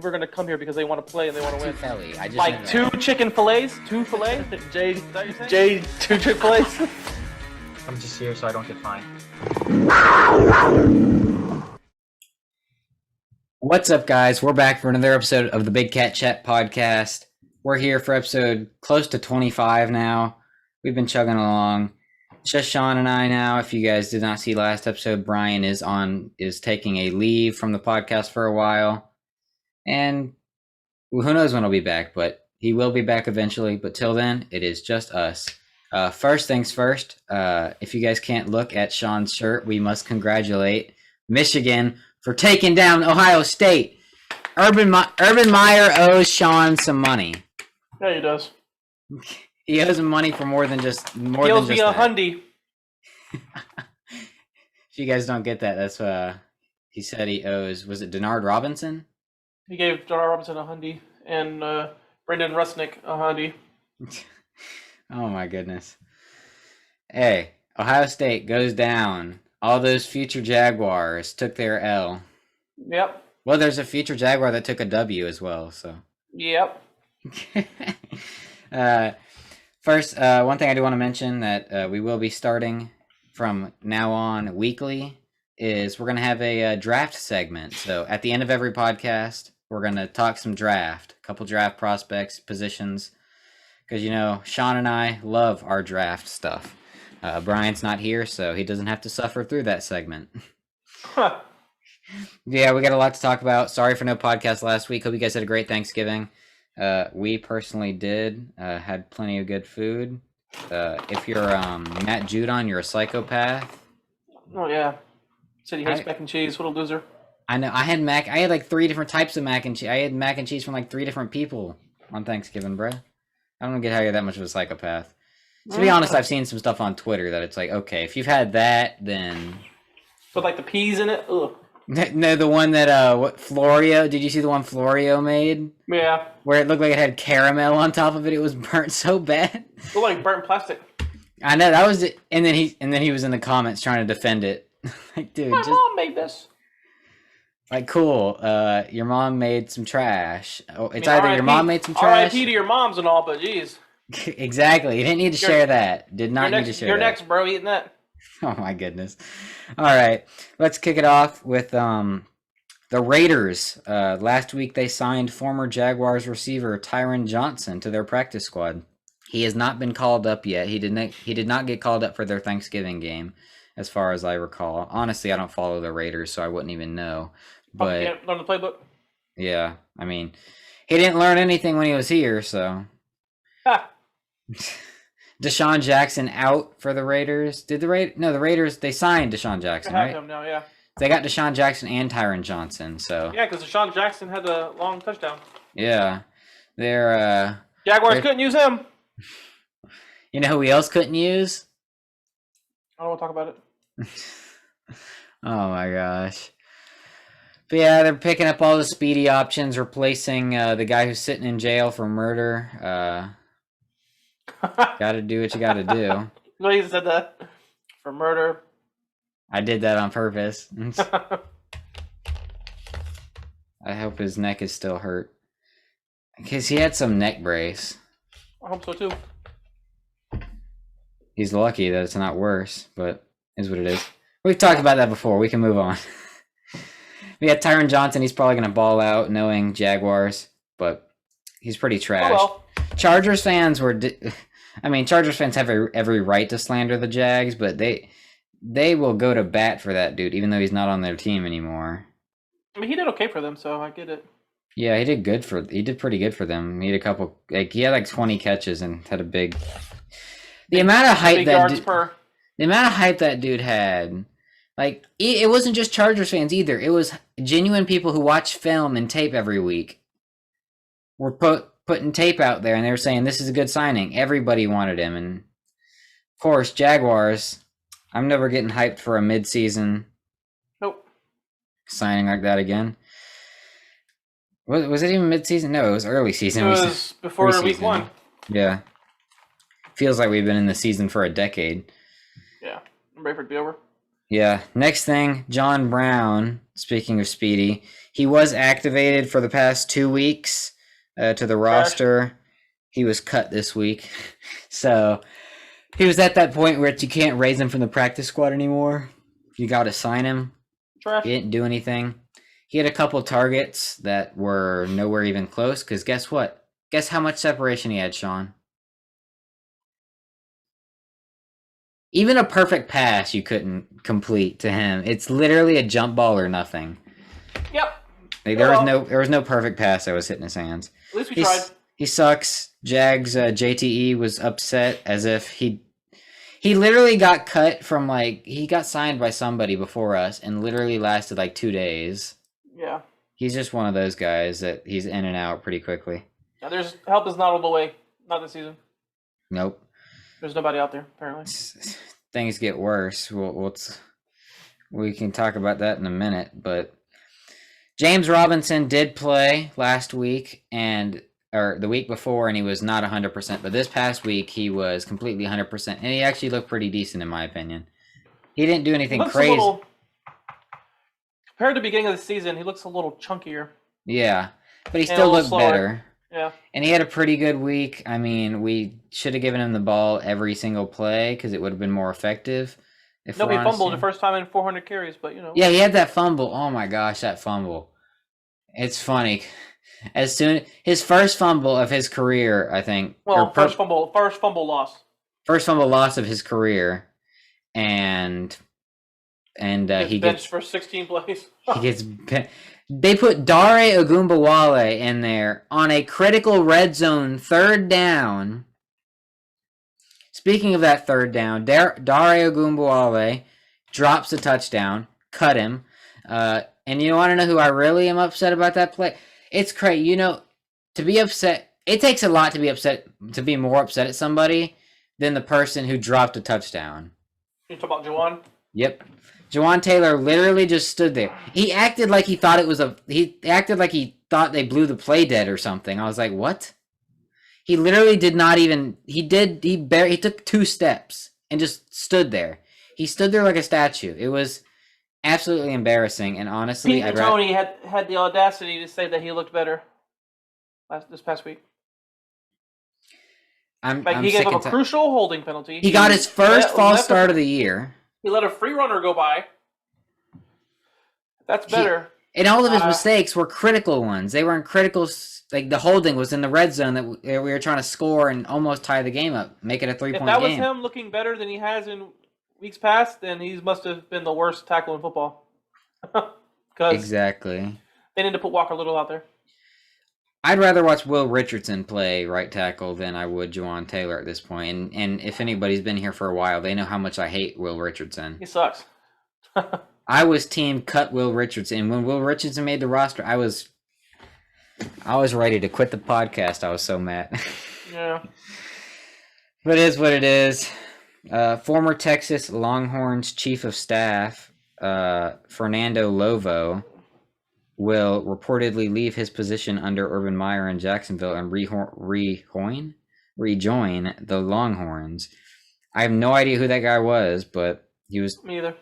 We're gonna come here because they want to play and they want to win. Philly. I just Like two chicken fillets, two fillets. Jay, two chicken fillets. I'm just here so I don't get fined. What's up, guys? We're back for another episode of the Big Cat Chat podcast. We're here for episode close to 25 now. We've been chugging along. It's just Shawn and I now. If you guys did not see last episode, Brian is taking a leave from the podcast for a while. And who knows when he'll be back, but he will be back eventually. But till then, it is just us. First things first, if you guys can't look at Shawn's shirt, we must congratulate Michigan for taking down Ohio State. Urban Meyer owes Shawn some money. Yeah, he does. He owes him money for more than just He owes me a hundy. If you guys don't get that, that's he said he owes. Was it Denard Robinson? He gave Denard Robinson a hundy and Brendan Rusnick a hundy. Oh my goodness. Hey, Ohio State goes down. All those future Jaguars took their L. Yep. Well, there's a future Jaguar that took a W as well, so. Yep. First, one thing I do want to mention that we will be starting from now on weekly is we're going to have a draft segment. So at the end of every podcast, we're going to talk some draft, a couple draft prospects, positions, because, you know, Shawn and I love our draft stuff. Brian's not here, so he doesn't have to suffer through that segment. Huh. Yeah, we got a lot to talk about. Sorry for no podcast last week. Hope you guys had a great Thanksgiving. We personally did. Had plenty of good food. If you're Matt Judon, you're a psychopath. Oh, yeah. Said he hates mac and cheese. What a loser. I know. I had like 3 different types of mac and cheese. I had mac and cheese from like 3 different people on Thanksgiving, bruh. I don't get how you're that much of a psychopath. To be honest, I've seen some stuff on Twitter that it's like, okay, if you've had that, then... With like the peas in it? Ugh. No, the one that, Florio, did you see the one Florio made? Yeah. Where it looked like it had caramel on top of it. It was burnt so bad. It looked like burnt plastic. I know, that was it. And then he was in the comments trying to defend it. Like, dude, My mom made this. Like, cool. Your mom made some trash. Oh, it's either your mom made some trash. R.I.P. to your moms and all, but geez. Exactly. You didn't need to share that. Did not need to share that. You're next, bro. Eating that. Oh my goodness. All right. Let's kick it off with the Raiders. Last week they signed former Jaguars receiver Tyron Johnson to their practice squad. He has not been called up yet. He did not get called up for their Thanksgiving game, as far as I recall. Honestly, I don't follow the Raiders, so I wouldn't even know. But can't learn the playbook. Yeah, I mean, he didn't learn anything when he was here, so. Ha. Desean Jackson out for the Raiders. The Raiders, they signed Desean Jackson, They have right? him now, yeah. They got Desean Jackson and Tyron Johnson, so. Yeah, because Desean Jackson had a long touchdown. Yeah. Jaguars couldn't use him. You know who we else couldn't use? I don't want to talk about it. Oh my gosh. But yeah, they're picking up all the speedy options, replacing the guy who's sitting in jail for murder. Gotta do what you gotta do. No, you said that. For murder. I did that on purpose. I hope his neck is still hurt. Because he had some neck brace. I hope so too. He's lucky that it's not worse, but is what it is. We've talked about that before. We can move on. We got Tyron Johnson. He's probably going to ball out knowing Jaguars, but he's pretty trash. Oh, well. Chargers fans Chargers fans have every right to slander the Jags, but they will go to bat for that dude, even though he's not on their team anymore. I mean, he did okay for them, so I get it. Yeah, he did pretty good for them. He had a couple, he had like 20 catches and had a big. The amount of hype that dude had, like, it wasn't just Chargers fans either. It was genuine people who watch film and tape every week. Were putting tape out there, and they were saying this is a good signing. Everybody wanted him, and of course, Jaguars. I'm never getting hyped for a mid-season. Nope. Signing like that again. Was it even mid-season? No, it was early season. It was before pre-season. week 1. Yeah. Feels like we've been in the season for a decade. Yeah. I'm ready for it to be over. Yeah. Next thing, John Brown. Speaking of Speedy, he was activated for the past 2 weeks to the roster. He was cut this week, so he was at that point where you can't raise him from the practice squad anymore. You got to sign him. Trash. He didn't do anything. He had a couple targets that were nowhere even close. Because guess what? Guess how much separation he had, Shawn? Even a perfect pass you couldn't complete to him. It's literally a jump ball or nothing. Yep. Like, there was no perfect pass that was hitting his hands. At least we tried. He sucks. Jags JTE was upset as if he literally got cut from he got signed by somebody before us and literally lasted 2 days. Yeah. He's just one of those guys that he's in and out pretty quickly. Yeah, there's help is not on the way. Not this season. Nope. There's nobody out there apparently. Things get worse. We can talk about that in a minute, but James Robinson did play last week or the week before, and he was not 100%. But this past week, he was completely 100%, and he actually looked pretty decent in my opinion. He didn't do anything crazy. Compared to the beginning of the season, he looks a little chunkier. Yeah, but he still looked better. Yeah. And he had a pretty good week. I mean, we should have given him the ball every single play because it would have been more effective. He fumbled the first time in 400 carries, but Yeah, he had that fumble. Oh my gosh, that fumble. It's funny. His first fumble of his career, I think. Well, first fumble loss. First fumble loss of his career, and he gets benched for 16 plays. He gets. They put Dare Ogunbowale in there on a critical red zone 3rd down. Speaking of that 3rd down, Dare Ogunbowale drops a touchdown, cut him, and you want to know who I really am upset about that play? It's crazy. To be upset, it takes a lot to be more upset at somebody than the person who dropped a touchdown. You talking about Juwan? Yep. Jawan Taylor literally just stood there. He acted like he thought he thought they blew the play dead or something. I was like, what? He literally did not even, he took 2 steps and just stood there. He stood there like a statue. It was absolutely embarrassing, and honestly, Pete Tony had the audacity to say that he looked better this past week. He gave up a crucial holding penalty. He got his first false start of the year. He let a free runner go by. That's better. And all of his mistakes were critical ones. They were in critical, the holding was in the red zone that we were trying to score and almost tie the game up, make it a 3-point game. If that was him looking better than he has in weeks past, then he must have been the worst tackle in football. Exactly. They need to put Walker Little out there. I'd rather watch Will Richardson play right tackle than I would Jawan Taylor at this point. And if anybody's been here for a while, they know how much I hate Will Richardson. He sucks. I was team cut Will Richardson. When Will Richardson made the roster, I was ready to quit the podcast. I was so mad. Yeah. But it is what it is. Former Texas Longhorns chief of staff, Fernando Lovo, will reportedly leave his position under Urban Meyer in Jacksonville and rejoin the Longhorns. I have no idea who that guy was, but he was. Me either.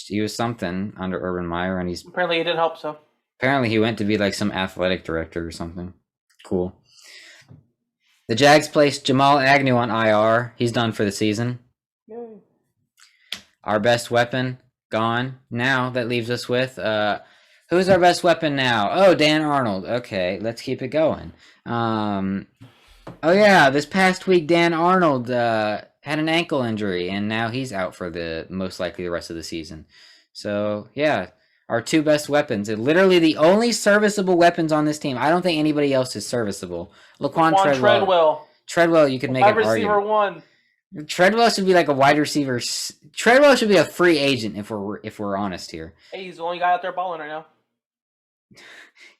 He was something under Urban Meyer, and apparently he didn't help. So apparently he went to be some athletic director or something. Cool. The Jags placed Jamal Agnew on IR. He's done for the season. Yay. Our best weapon gone. Now that leaves us with who's our best weapon now? Oh, Dan Arnold. Okay, let's keep it going. Oh yeah, this past week Dan Arnold had an ankle injury, and now he's out for most likely the rest of the season. So yeah, our 2 best weapons, and literally the only serviceable weapons on this team. I don't think anybody else is serviceable. Laquan Treadwell. Treadwell, you could make an argument. Receiver 1. Treadwell should be like a wide receiver. Treadwell should be a free agent if we're honest here. Hey, he's the only guy out there balling right now.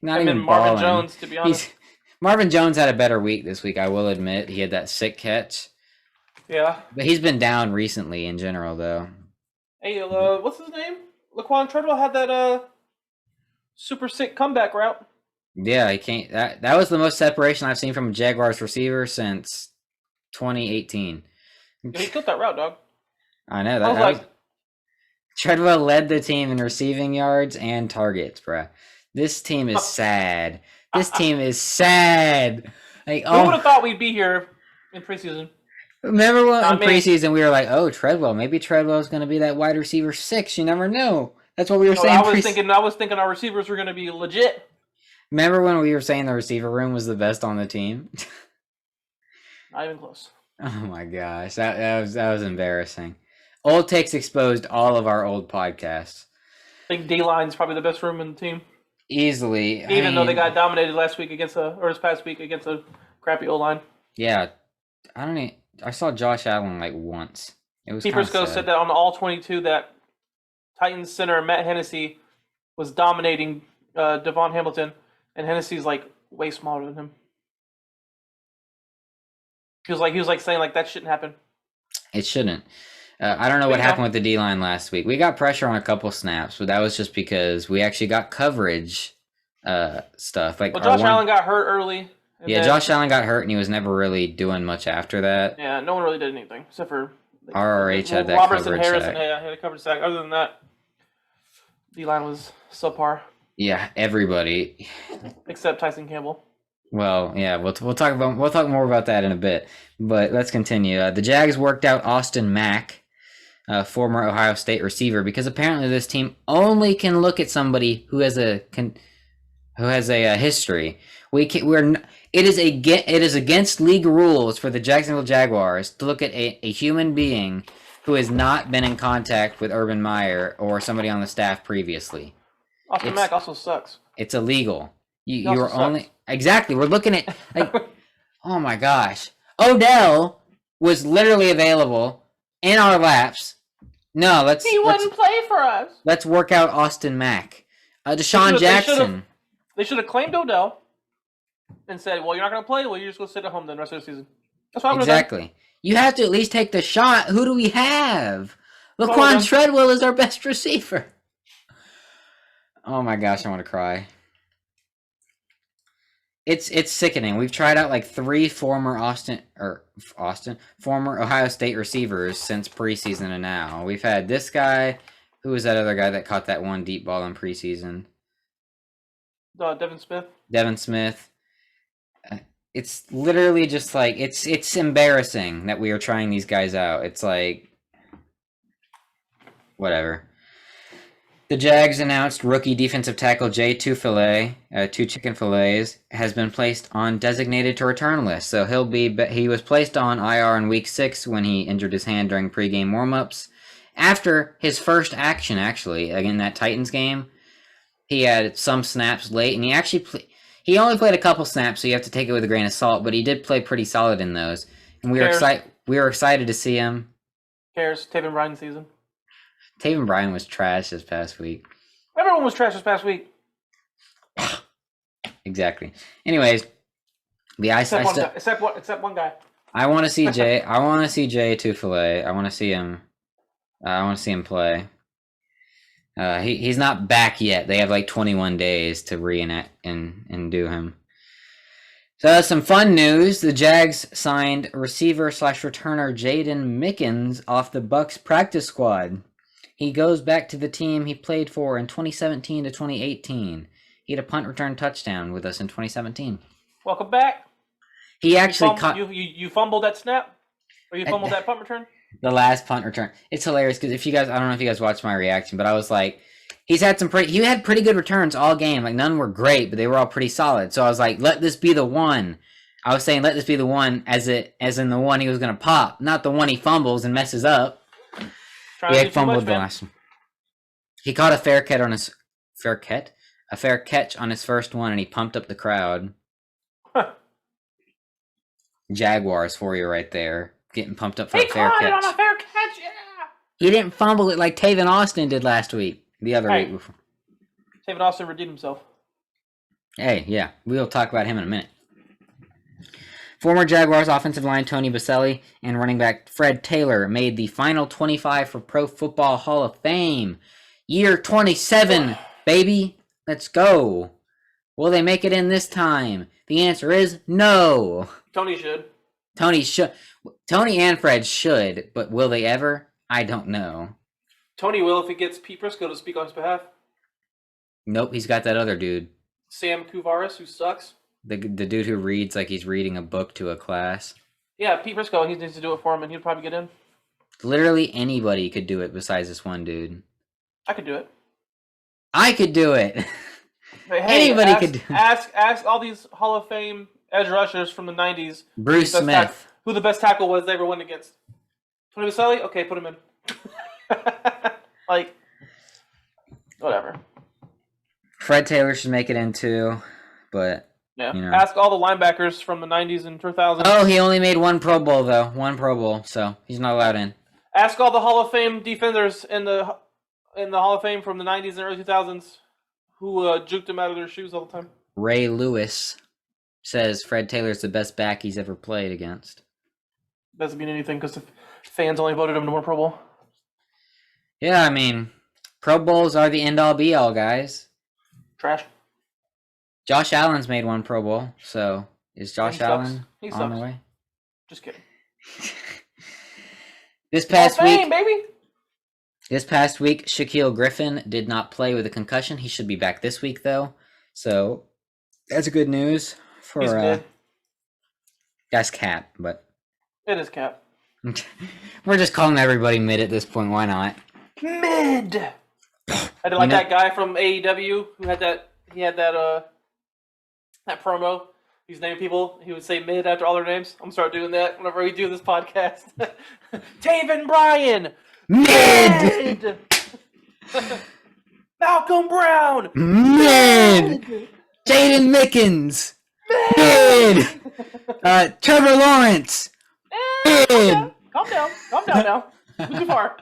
Not even Marvin Jones, to be honest. Marvin Jones had a better week this week, I will admit. He had that sick catch. Yeah. But he's been down recently in general, though. Hey, what's his name? Laquan Treadwell had that super sick comeback route. Yeah, he can't. That was the most separation I've seen from a Jaguars receiver since 2018. Yeah, he killed that route, dog. I know that. Treadwell led the team in receiving yards and targets, bruh. This team is sad. This team is sad. Like, Who would have thought we'd be here in preseason? Remember when in preseason we were like, "Oh, Treadwell, maybe Treadwell's going to be that wide receiver 6." You never know. That's what we were saying. I was thinking our receivers were going to be legit. Remember when we were saying the receiver room was the best on the team? Not even close. Oh my gosh, that was embarrassing. Old Takes exposed all of our old podcasts. I think D-line's probably the best room in the team. Easily. Even though they got dominated last week this past week against a crappy O-line. Yeah. I saw Josh Allen like once. It was Keepersco said that on all 22 that Titans center Matt Hennessy was dominating Devon Hamilton, and Hennessy's like way smaller than him. He was like saying like that shouldn't happen. It shouldn't. I don't know what happened with the D-line last week. We got pressure on a couple snaps, but that was just because we actually got coverage stuff. Like, Josh Allen got hurt early. Yeah, Josh Allen got hurt, and he was never really doing much after that. Yeah, no one really did anything except for RRH had that Robertson, coverage Harrison, sack. had a coverage sack. Other than that, D-line was subpar. Yeah, everybody except Tyson Campbell. Well, yeah, we'll talk more about that in a bit. But let's continue. The Jags worked out Austin Mack, former Ohio State receiver, because apparently this team only can look at somebody who has a history. It is against league rules for the Jacksonville Jaguars to look at a human being who has not been in contact with Urban Meyer or somebody on the staff previously. Austin Mack also sucks. It's illegal. You're only exactly. We're looking at like, oh my gosh, Odell was literally available in our laps. No, he wouldn't play for us. Let's work out Austin Mack, Desean Jackson. They should have claimed Odell and said, "Well, you're not going to play. Well, you're just going to sit at home then the rest of the season." That's what exactly. You have to at least take the shot. Who do we have? Laquan Treadwell is our best receiver. Oh my gosh, I want to cry. It's sickening. We've tried out like 3 former Ohio State receivers since preseason and now. We've had this guy. Who was that other guy that caught that one deep ball in preseason? Devin Smith. Devin Smith. It's literally just like it's embarrassing that we are trying these guys out. It's like whatever. The Jags announced rookie defensive tackle Jay Tufele, 2 chicken fillets, has been placed on designated to return list. So he was placed on IR in week 6 when he injured his hand during pregame warmups. After his first action, actually, in that Titans game, he had some snaps late, and he only played a couple snaps, so you have to take it with a grain of salt. But he did play pretty solid in those, and we were excited to see him. Cares Taven Bryan season. Taven Bryan was trash this past week. Everyone was trash this past week. Exactly. Anyways, except one guy. I want to see Jay. I want to see Jay Tufele. I want to see him. I want to see him play. He's not back yet. They have like 21 days to reenact and do him. So some fun news. The Jags signed receiver/returner Jaden Mickens off the Bucs practice squad. He goes back to the team he played for in 2017 to 2018. He had a punt return touchdown with us in 2017. Welcome back. He actually you fumbled that snap, or you fumbled that punt return. The last punt return. It's hilarious because I don't know if you guys watched my reaction, but I was like, he had pretty good returns all game. Like none were great, but they were all pretty solid. So I was like, let this be the one. I was saying, let this be the one as in the one he was gonna pop, not the one he fumbles and messes up. He fumbled the last one. He caught a fair catch on his first one, and he pumped up the crowd. Huh. Jaguars for you right there, getting pumped up for a fair catch. He caught it on a fair catch, yeah. He didn't fumble it like Taven Austin did last week. The other week before. Taven Austin redeemed himself. Hey, yeah, we'll talk about him in a minute. Former Jaguars offensive line Tony Boselli and running back Fred Taylor made the final 25 for Pro Football Hall of Fame. Year 27, baby. Let's go. Will they make it in this time? The answer is no. Tony should. Tony and Fred should, but will they ever? I don't know. Tony will if he gets Pete Briscoe to speak on his behalf. Nope, he's got that other dude. Sam Kuvaris, who sucks. The dude who reads like he's reading a book to a class. Yeah, Pete Briscoe, he needs to do it for him, and he'll probably get in. Literally anybody could do it besides this one dude. I could do it. I could do it. But hey, Anybody could do it. Ask all these Hall of Fame edge rushers from the 90s. Bruce Smith. Who the best tackle was they ever went against. Tony Vaselli? Okay, put him in. Like, whatever. Fred Taylor should make it in too, but Yeah. you know. Ask all the linebackers from the 90s and 2000s. Oh, he only made one Pro Bowl though. One Pro Bowl, so he's not allowed in. Ask all the Hall of Fame defenders in the Hall of Fame from the 90s and early 2000s who juked him out of their shoes all the time. Ray Lewis says Fred Taylor's the best back he's ever played against. Doesn't mean anything because the fans only voted him to win Pro Bowl. Yeah, I mean, Pro Bowls are the end-all be-all, guys. Trash. Josh Allen's made one Pro Bowl, so is Josh He sucks. Allen He on the sucks. way? Just kidding. This Hall of past week, Fame, baby. Shaquille Griffin did not play with a concussion. He should be back this week, though. So that's good news for He's good. that's Cap, but It is Cap. we're just calling everybody mid at this point. Why not? Mid. I did like that guy from AEW who had that. He had that promo. He's naming people. He would say mid after all their names. I'm gonna start doing that whenever we do this podcast. Taven Bryan. Mid. Malcolm Brown. Mid. Jaden Mickens. Mid. Trevor Lawrence. Mid. Calm down. Calm down now. Too far.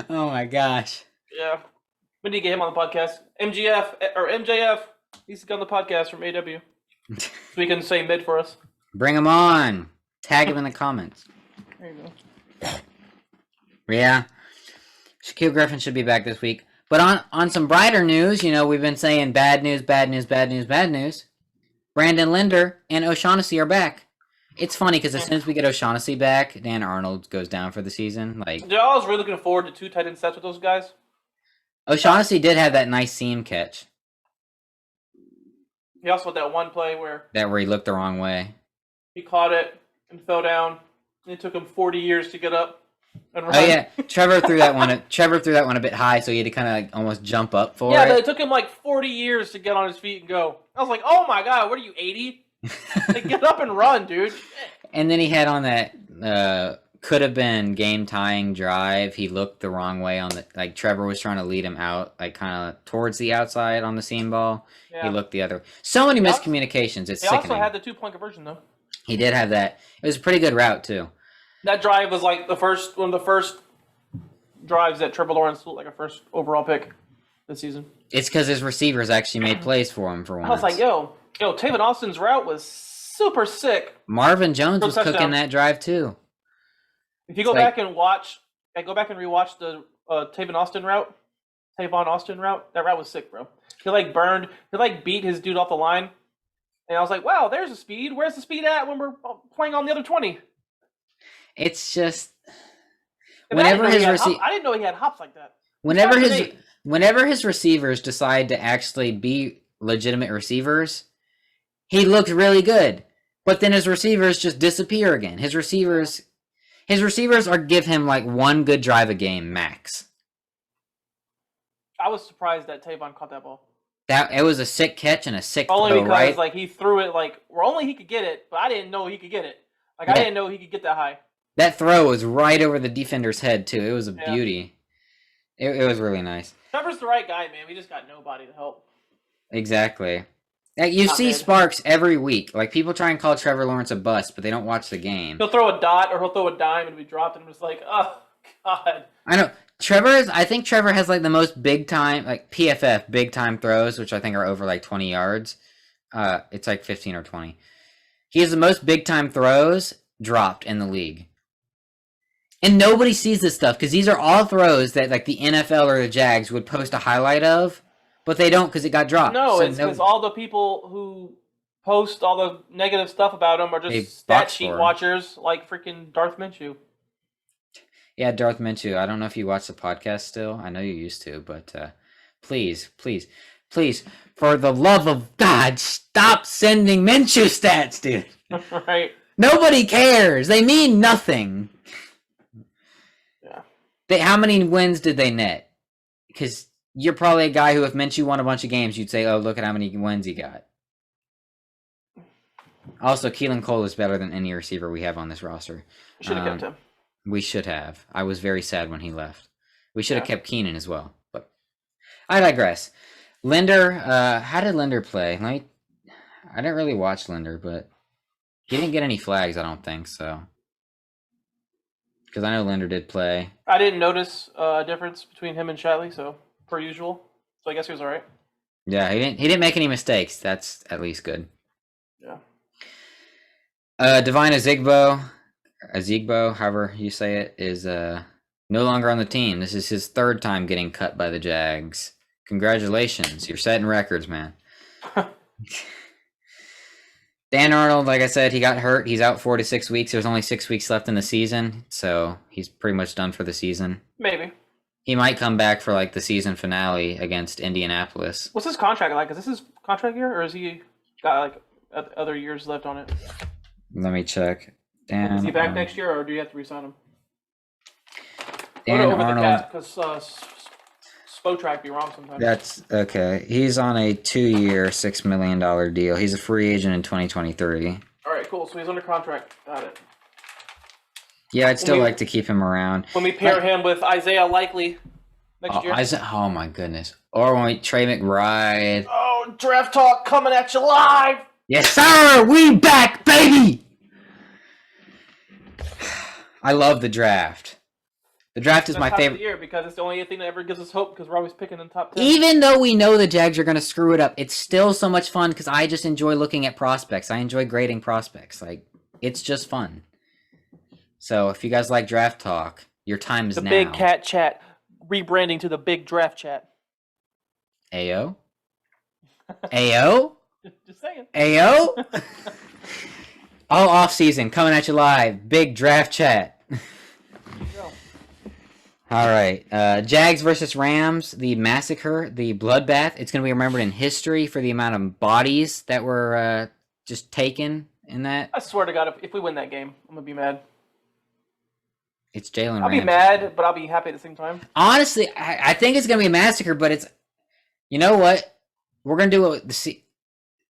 Oh my gosh. Yeah. We need to get him on the podcast. MJF needs to get on the podcast from AW. So he can say mid for us. Bring him on. Tag him in the comments. There you go. Yeah. Shaquille Griffin should be back this week. But on some brighter news, you know, we've been saying bad news, bad news, bad news, bad news. Brandon Linder and O'Shaughnessy are back. It's funny because as soon as we get O'Shaughnessy back, Dan Arnold goes down for the season. Like, Dude, I was really looking forward to 2 tight end sets with those guys. O'Shaughnessy did have that nice seam catch. He also had that one play where Where he looked the wrong way. he caught it and fell down. And it took him 40 years to get up and run. Oh yeah, Trevor threw that one. Trevor threw that one a bit high, so he had to kind of like almost jump up for Yeah, it. but it took him like 40 years to get on his feet and go. I was like, oh my god, what are you, 80? Like, get up and run, dude. And then he had on that could have been game tying drive. He looked the wrong way on the like Trevor was trying to lead him out like kind of towards the outside on the seam ball. Yeah. He looked the other. So many miscommunications. It's He also sickening. had the 2-point conversion though. He did have that. It was a pretty good route too. That drive was like one of the first drives that Trevor Lawrence like a first overall pick this season. It's because his receivers actually made plays for him for once. I was like, yo, Taven Austin's route was super sick. Marvin Jones For a was cooking touchdown. that drive too. If you go It's back and rewatch the Tavon Austin route, that route was sick, bro. He beat his dude off the line, and I was like, wow, there's the speed. Where's the speed at when we're playing on the other 20? It's just And I whenever didn't know his he had I didn't know he had hops like that. whenever his receivers decide to actually be legitimate receivers, he looks really good. But then his receivers just disappear again. His receivers are give him like one good drive a game max. I was surprised that Tavon caught that ball. That it was a sick catch and a sick Only throw, because right? like he threw it only he could get it, but I didn't know he could get it. Like I Yeah. didn't know he could get that high. That throw was right over the defender's head too. It was a Yeah. beauty. It was really nice. Trevor's the right guy, man. We just got nobody to help. Exactly. You Not see good. sparks every week. Like people try and call Trevor Lawrence a bust, but they don't watch the game. He'll throw a dot or he'll throw a dime and be dropped, and I'm just like, oh god. I know I think Trevor has like the most big time like PFF big time throws, which I think are over like 20 yards. It's like 15 or 20. He has the most big time throws dropped in the league. And nobody sees this stuff because these are all throws that like the NFL or the Jags would post a highlight of, but they don't because it got dropped. No, So it's because all the people who post all the negative stuff about him are They just stat box sheet for him. watchers like freaking Darth Minshew. Yeah, Darth Minshew. I don't know if you watch the podcast still. I know you used to, but please, for the love of God, stop sending Minshew stats, dude. Right. Nobody cares. They mean nothing. Yeah. How many wins did they net? Because you're probably a guy who, if Minshew won a bunch of games, you'd say, oh, look at how many wins he got. Also, Keelan Cole is better than any receiver we have on this roster. Should have kept him. We should have. I was very sad when he left. We should have kept Keenan as well. But I digress. Linder, how did Linder play? I didn't really watch Linder, but he didn't get any flags, I don't think, so. Because I know Linder did play. I didn't notice a difference between him and Shatley, so per usual. So I guess he was all right. Yeah, he didn't make any mistakes. That's at least good. Yeah. Divine Azigbo, however you say it, is no longer on the team. This is his third time getting cut by the Jags. Congratulations. You're setting records, man. Dan Arnold, like I said, he got hurt. He's out 4 to 6 weeks. There's only 6 weeks left in the season, so he's pretty much done for the season. Maybe. He might come back for like the season finale against Indianapolis. What's his contract like? Is this his contract year, or is he got like other years left on it? Let me check. Dan is he back next year, or do you have to re-sign him? Dan over Arnold. the cap, because Spotrack be wrong sometimes. That's okay. He's on a 2-year, $6 million deal. He's a free agent in 2023. All right, cool. So he's under contract. Got it. Yeah, I'd still like to keep him around. When we pair him with Isaiah Likely next year. Oh my goodness. Or when we Trey McBride. Oh, draft talk coming at you live. Yes, sir. We back, baby. I love the draft. The draft is my favorite year because it's the only thing that ever gives us hope because we're always picking in the top 10. Even though we know the Jags are going to screw it up, it's still so much fun because I just enjoy looking at prospects. I enjoy grading prospects. Like, it's just fun. So if you guys like draft talk, your time is now. The Big Cat Chat, rebranding to the Big Draft Chat. Ayo? Ayo? Just saying. Ayo? All off season coming at you live. Big Draft Chat. All right. Jags versus Rams, the massacre, the bloodbath. It's going to be remembered in history for the amount of bodies that were just taken in that. I swear to God, if we win that game, I'm going to be mad. It's Jalen I'll be mad, but I'll be happy at the same time. Honestly, I think it's going to be a massacre, but it's... You know what? We're going to do it...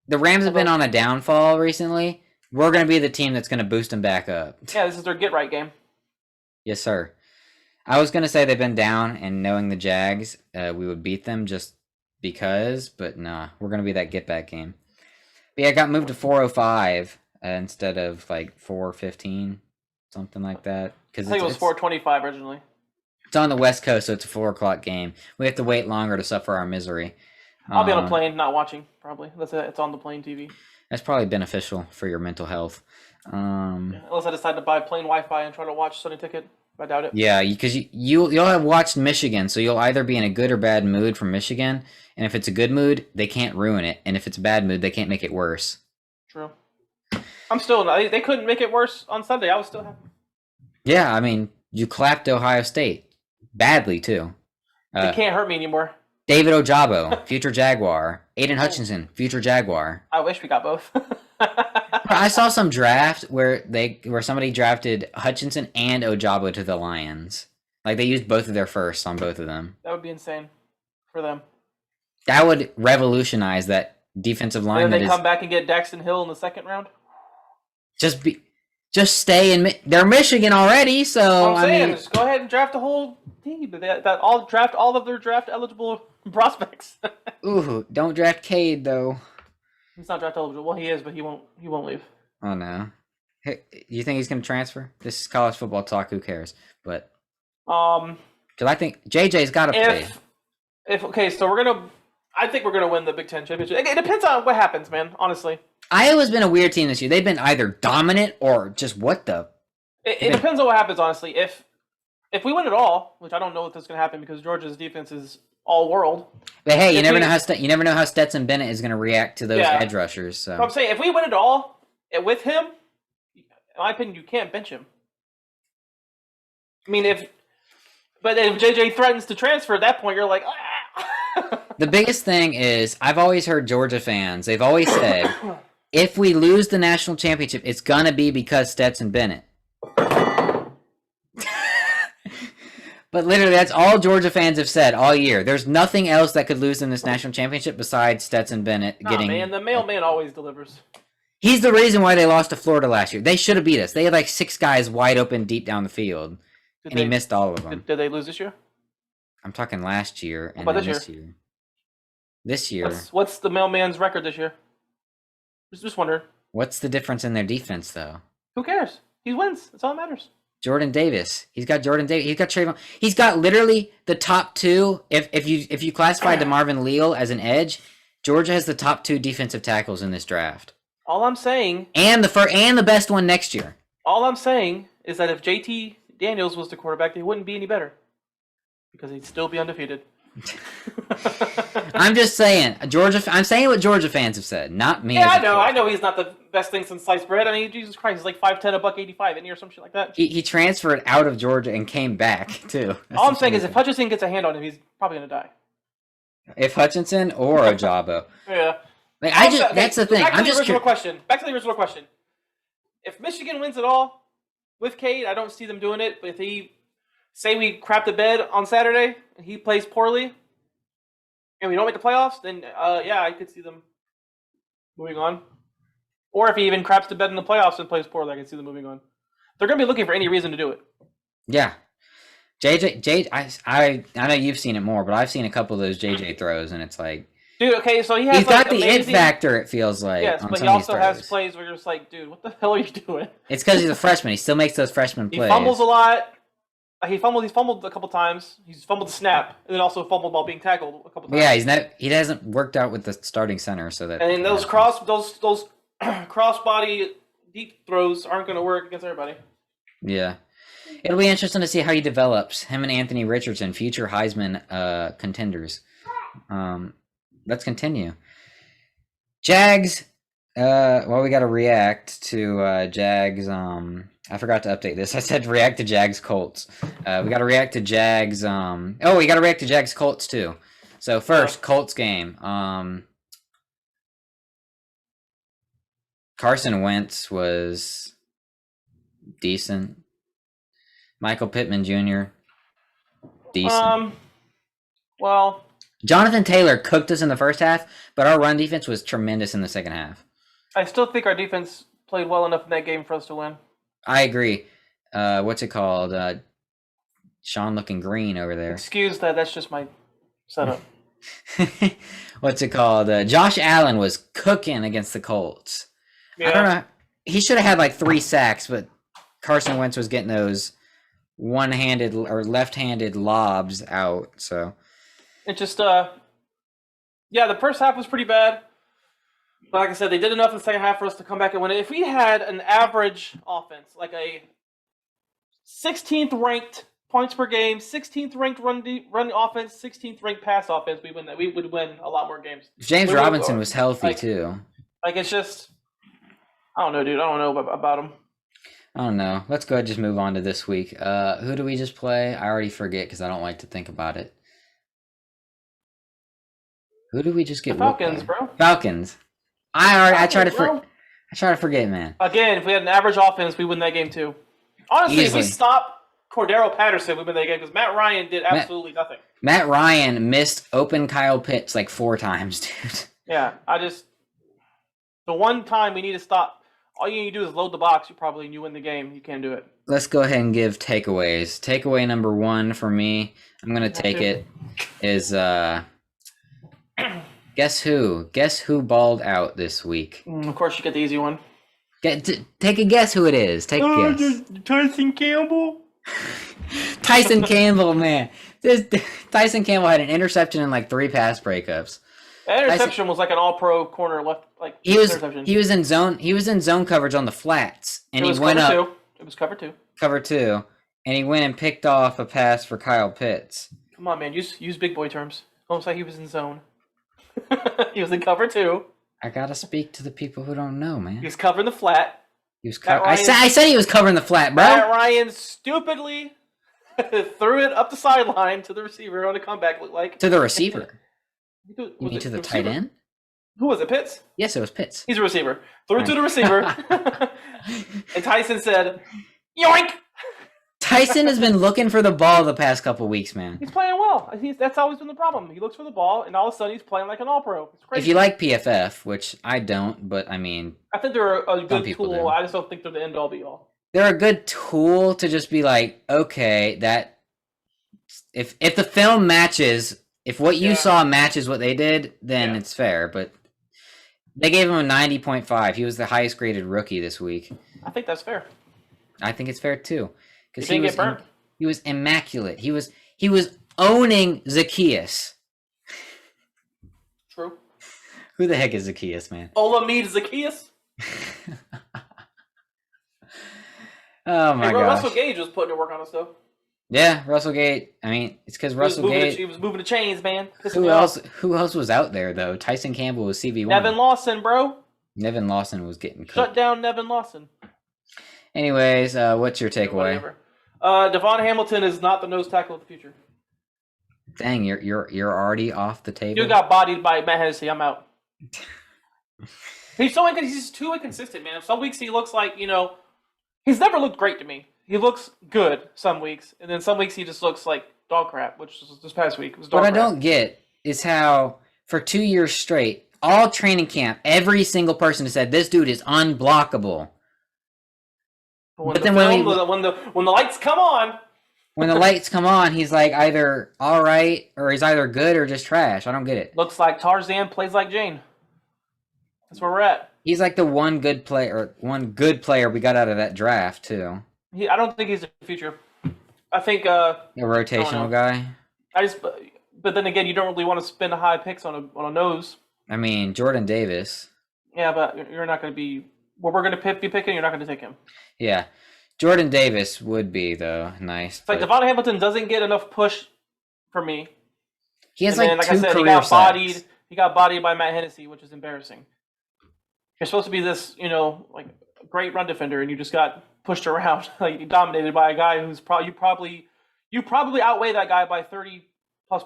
The Rams have been on a downfall recently. We're going to be the team that's going to boost them back up. Yeah, this is their get-right game. Yes, sir. I was going to say they've been down, and knowing the Jags, we would beat them just because, but nah, we're going to be that get-back game. But yeah, it got moved to 4:05 instead of like 4:15, something like that. I think it was 4:25 originally. It's on the West Coast, so it's a 4 o'clock game. We have to wait longer to suffer our misery. I'll be on a plane, not watching, probably. It's on the plane TV. That's probably beneficial for your mental health. Unless I decide to buy plane Wi-Fi and try to watch Sunday Ticket. I doubt it. Yeah, because you'll have watched Michigan, so you'll either be in a good or bad mood from Michigan. And if it's a good mood, they can't ruin it. And if it's a bad mood, they can't make it worse. True. I'm still... They couldn't make it worse on Sunday. I was still happy. Yeah, I mean, you clapped Ohio State. Badly, too. They can't hurt me anymore. David Ojabo, future Jaguar. Aiden Hutchinson, future Jaguar. I wish we got both. I saw some draft where somebody drafted Hutchinson and Ojabo to the Lions. Like, they used both of their firsts on both of them. That would be insane for them. That would revolutionize that defensive line. And then they come back and get Daxton Hill in the second round? Just stay in. They're Michigan already, so I'm saying, just go ahead and draft the whole team. Draft all of their draft eligible prospects. Ooh, don't draft Cade though. He's not draft eligible. Well, he is, but he won't leave. Oh no. Hey, you think he's going to transfer? This is college football talk. Who cares? But because I think JJ's got to play. So I think we're gonna win the Big Ten championship. It depends on what happens, man. Honestly. Iowa's been a weird team this year. They've been either dominant or just what the... It depends on what happens, honestly. If we win it all, which I don't know if that's going to happen because Georgia's defense is all world. But hey, you never know how Stetson Bennett is going to react to those edge rushers. So. I'm saying, if we win it all with him, in my opinion, you can't bench him. I mean, if JJ threatens to transfer at that point, you're like, The biggest thing is, I've always heard Georgia fans, they've always said, if we lose the national championship, it's going to be because Stetson Bennett. But literally, that's all Georgia fans have said all year. There's nothing else that could lose in this national championship besides Stetson Bennett getting... man, the mailman always delivers. He's the reason why they lost to Florida last year. They should have beat us. They had like 6 guys wide open deep down the field, and he missed all of them. Did they lose this year? I'm talking last year and then this year. This year. What's the mailman's record this year? Just wondering. What's the difference in their defense, though? Who cares? He wins. That's all that matters. Jordan Davis. He's got Jordan Davis. He's got Trayvon. He's got literally the top 2. If you classify DeMarvin Leal as an edge, Georgia has the top 2 defensive tackles in this draft. All I'm saying, and the best one next year. All I'm saying is that if JT Daniels was the quarterback, they wouldn't be any better because he'd still be undefeated. I'm just saying, I'm saying what Georgia fans have said, not me. Yeah, I know he's not the best thing since sliced bread. I mean, Jesus Christ, he's like 5'10", $185 in or some shit like that. He transferred out of Georgia and came back too. All I'm saying is, if Hutchinson gets a hand on him, he's probably gonna die. If Hutchinson or Ojabo. Yeah. Like, that's the thing. Back to the original question. If Michigan wins it all with Cade, I don't see them doing it. But if say we crap the bed on Saturday and he plays poorly and we don't make the playoffs, then yeah, I could see them moving on. Or if he even craps the bed in the playoffs and plays poorly, I could see them moving on. They're going to be looking for any reason to do it. Yeah. JJ, I know you've seen it more, but I've seen a couple of those JJ throws, and it's like, dude, okay, so he's got the it factor, it feels like. Yes, but he also has plays where you're just like, dude, what the hell are you doing? It's because he's a freshman. He still makes those freshman plays. He fumbles a lot. He's fumbled a couple times. He's fumbled the snap, and then also fumbled while being tackled a couple times. Yeah, he hasn't worked out with the starting center, so that. And then those cross body deep throws aren't going to work against everybody. Yeah. It'll be interesting to see how he develops. Him and Anthony Richardson, future Heisman contenders. Let's continue. Jags. Well, we got to react to Jags. I forgot to update this. I said react to Jags Colts. We got to react to Jags. We got to react to Jags Colts too. So first, Colts game. Carson Wentz was decent. Michael Pittman Jr. decent. Well, Jonathan Taylor cooked us in the first half, but our run defense was tremendous in the second half. I still think our defense played well enough in that game for us to win. I agree. What's it called? Shawn looking green over there. Excuse that. That's just my setup. What's it called? Josh Allen was cooking against the Colts. Yeah. I don't know. He should have had like 3 sacks, but Carson Wentz was getting those one-handed or left-handed lobs out. So it just, the first half was pretty bad. But like I said, they did enough in the second half for us to come back and win it. If we had an average offense, like a 16th ranked points per game, 16th ranked run offense, 16th ranked pass offense, we would win a lot more games. If James Robinson was healthy too. Like, it's just, I don't know, dude. I don't know about him. I don't know. Let's go ahead and just move on to this week. Who do we just play? I already forget because I don't like to think about it. Who did we just get? The Falcons, bro. Falcons. I try to forget, man. Again, if we had an average offense, we win that game too. Honestly, Easily. If we stop Cordero Patterson, we win that game because Matt Ryan did absolutely nothing. Matt Ryan missed open Kyle Pitts like 4 times, dude. Yeah, the one time we need to stop. All you need to do is load the box. You win the game. You can't do it. Let's go ahead and give takeaways. Takeaway number 1 for me, I'm gonna take it, is Guess who? Guess who balled out this week? Of course, you get the easy one. Take a guess who it is. Take a guess. Tyson Campbell. Tyson Campbell, man. Tyson Campbell had an interception and like 3 pass breakups. That interception was like an all-pro corner left. Like he was in zone. He was in zone coverage on the flats, and he went up. It was cover 2. Cover 2, and he went and picked off a pass for Kyle Pitts. Come on, man. Use big boy terms. Almost like he was in zone. He was in cover 2. I gotta speak to the people who don't know, man. He was covering the flat. He was I said he was covering the flat, bro. Matt Ryan stupidly threw it up the sideline to the receiver on a comeback. Looked like To the receiver. You You mean to the tight end? Who was it? Pitts? Yes, it was Pitts. He's a receiver. Threw it to the receiver. And Tyson said, "Yoink!" Tyson has been looking for the ball the past couple weeks, man. He's playing well. That's always been the problem. He looks for the ball, and all of a sudden he's playing like an all-pro. It's crazy. If you like PFF, which I don't, but I mean, I think they're a Some good people tool. do. I just don't think they're the end-all, be-all. they're a good tool to just be like, okay, that if the film matches, if what you saw matches what they did, then it's fair. But they gave him a 90.5. He was the highest graded rookie this week. I think that's fair. I think it's fair too, because He didn't get burnt. he was immaculate. He was owning Zacchaeus. True. Who the heck is Zacchaeus, man? Olamide Zacchaeus. Oh my gosh. Russell Gage was putting to work on us though. Yeah, Russell Gate. I mean, it's because Russell Gate. He was moving the chains, man. Who else was out there though? Tyson Campbell was CB1. Nevin Lawson, bro. Nevin Lawson was getting cooked. Shut down Nevin Lawson. Anyways, what's your takeaway? Whatever. Devon Hamilton is not the nose tackle of the future. Dang, you're already off the table. You got bodied by Matt Hennessy. I'm out. He's too inconsistent, man. Some weeks he looks like, he's never looked great to me. He looks good some weeks, and then some weeks he just looks like dog crap, which was this past week. It was dog What crap. I don't get is how for 2 years straight, all training camp, every single person has said this dude is unblockable. But then when the lights come on, when the lights come on, he's like either all right or he's either good or just trash. I don't get it. looks like Tarzan plays like Jane. That's where we're at. He's like the one good player we got out of that draft too. I don't think he's the future. I think A rotational guy. But then again, you don't really want to spend high picks on a nose. I mean, Jordan Davis. Yeah, but you're not going to be. What we're going to be picking, you're not going to take him. Yeah, Jordan Davis would be though nice. It's like Devon Hamilton doesn't get enough push for me. He has And then, like I two said, career he sacks. got bodied by Matt Hennessy, which is embarrassing. You're supposed to be this, like great run defender, and you just got pushed around, like dominated by a guy who's you probably outweigh that guy by 30+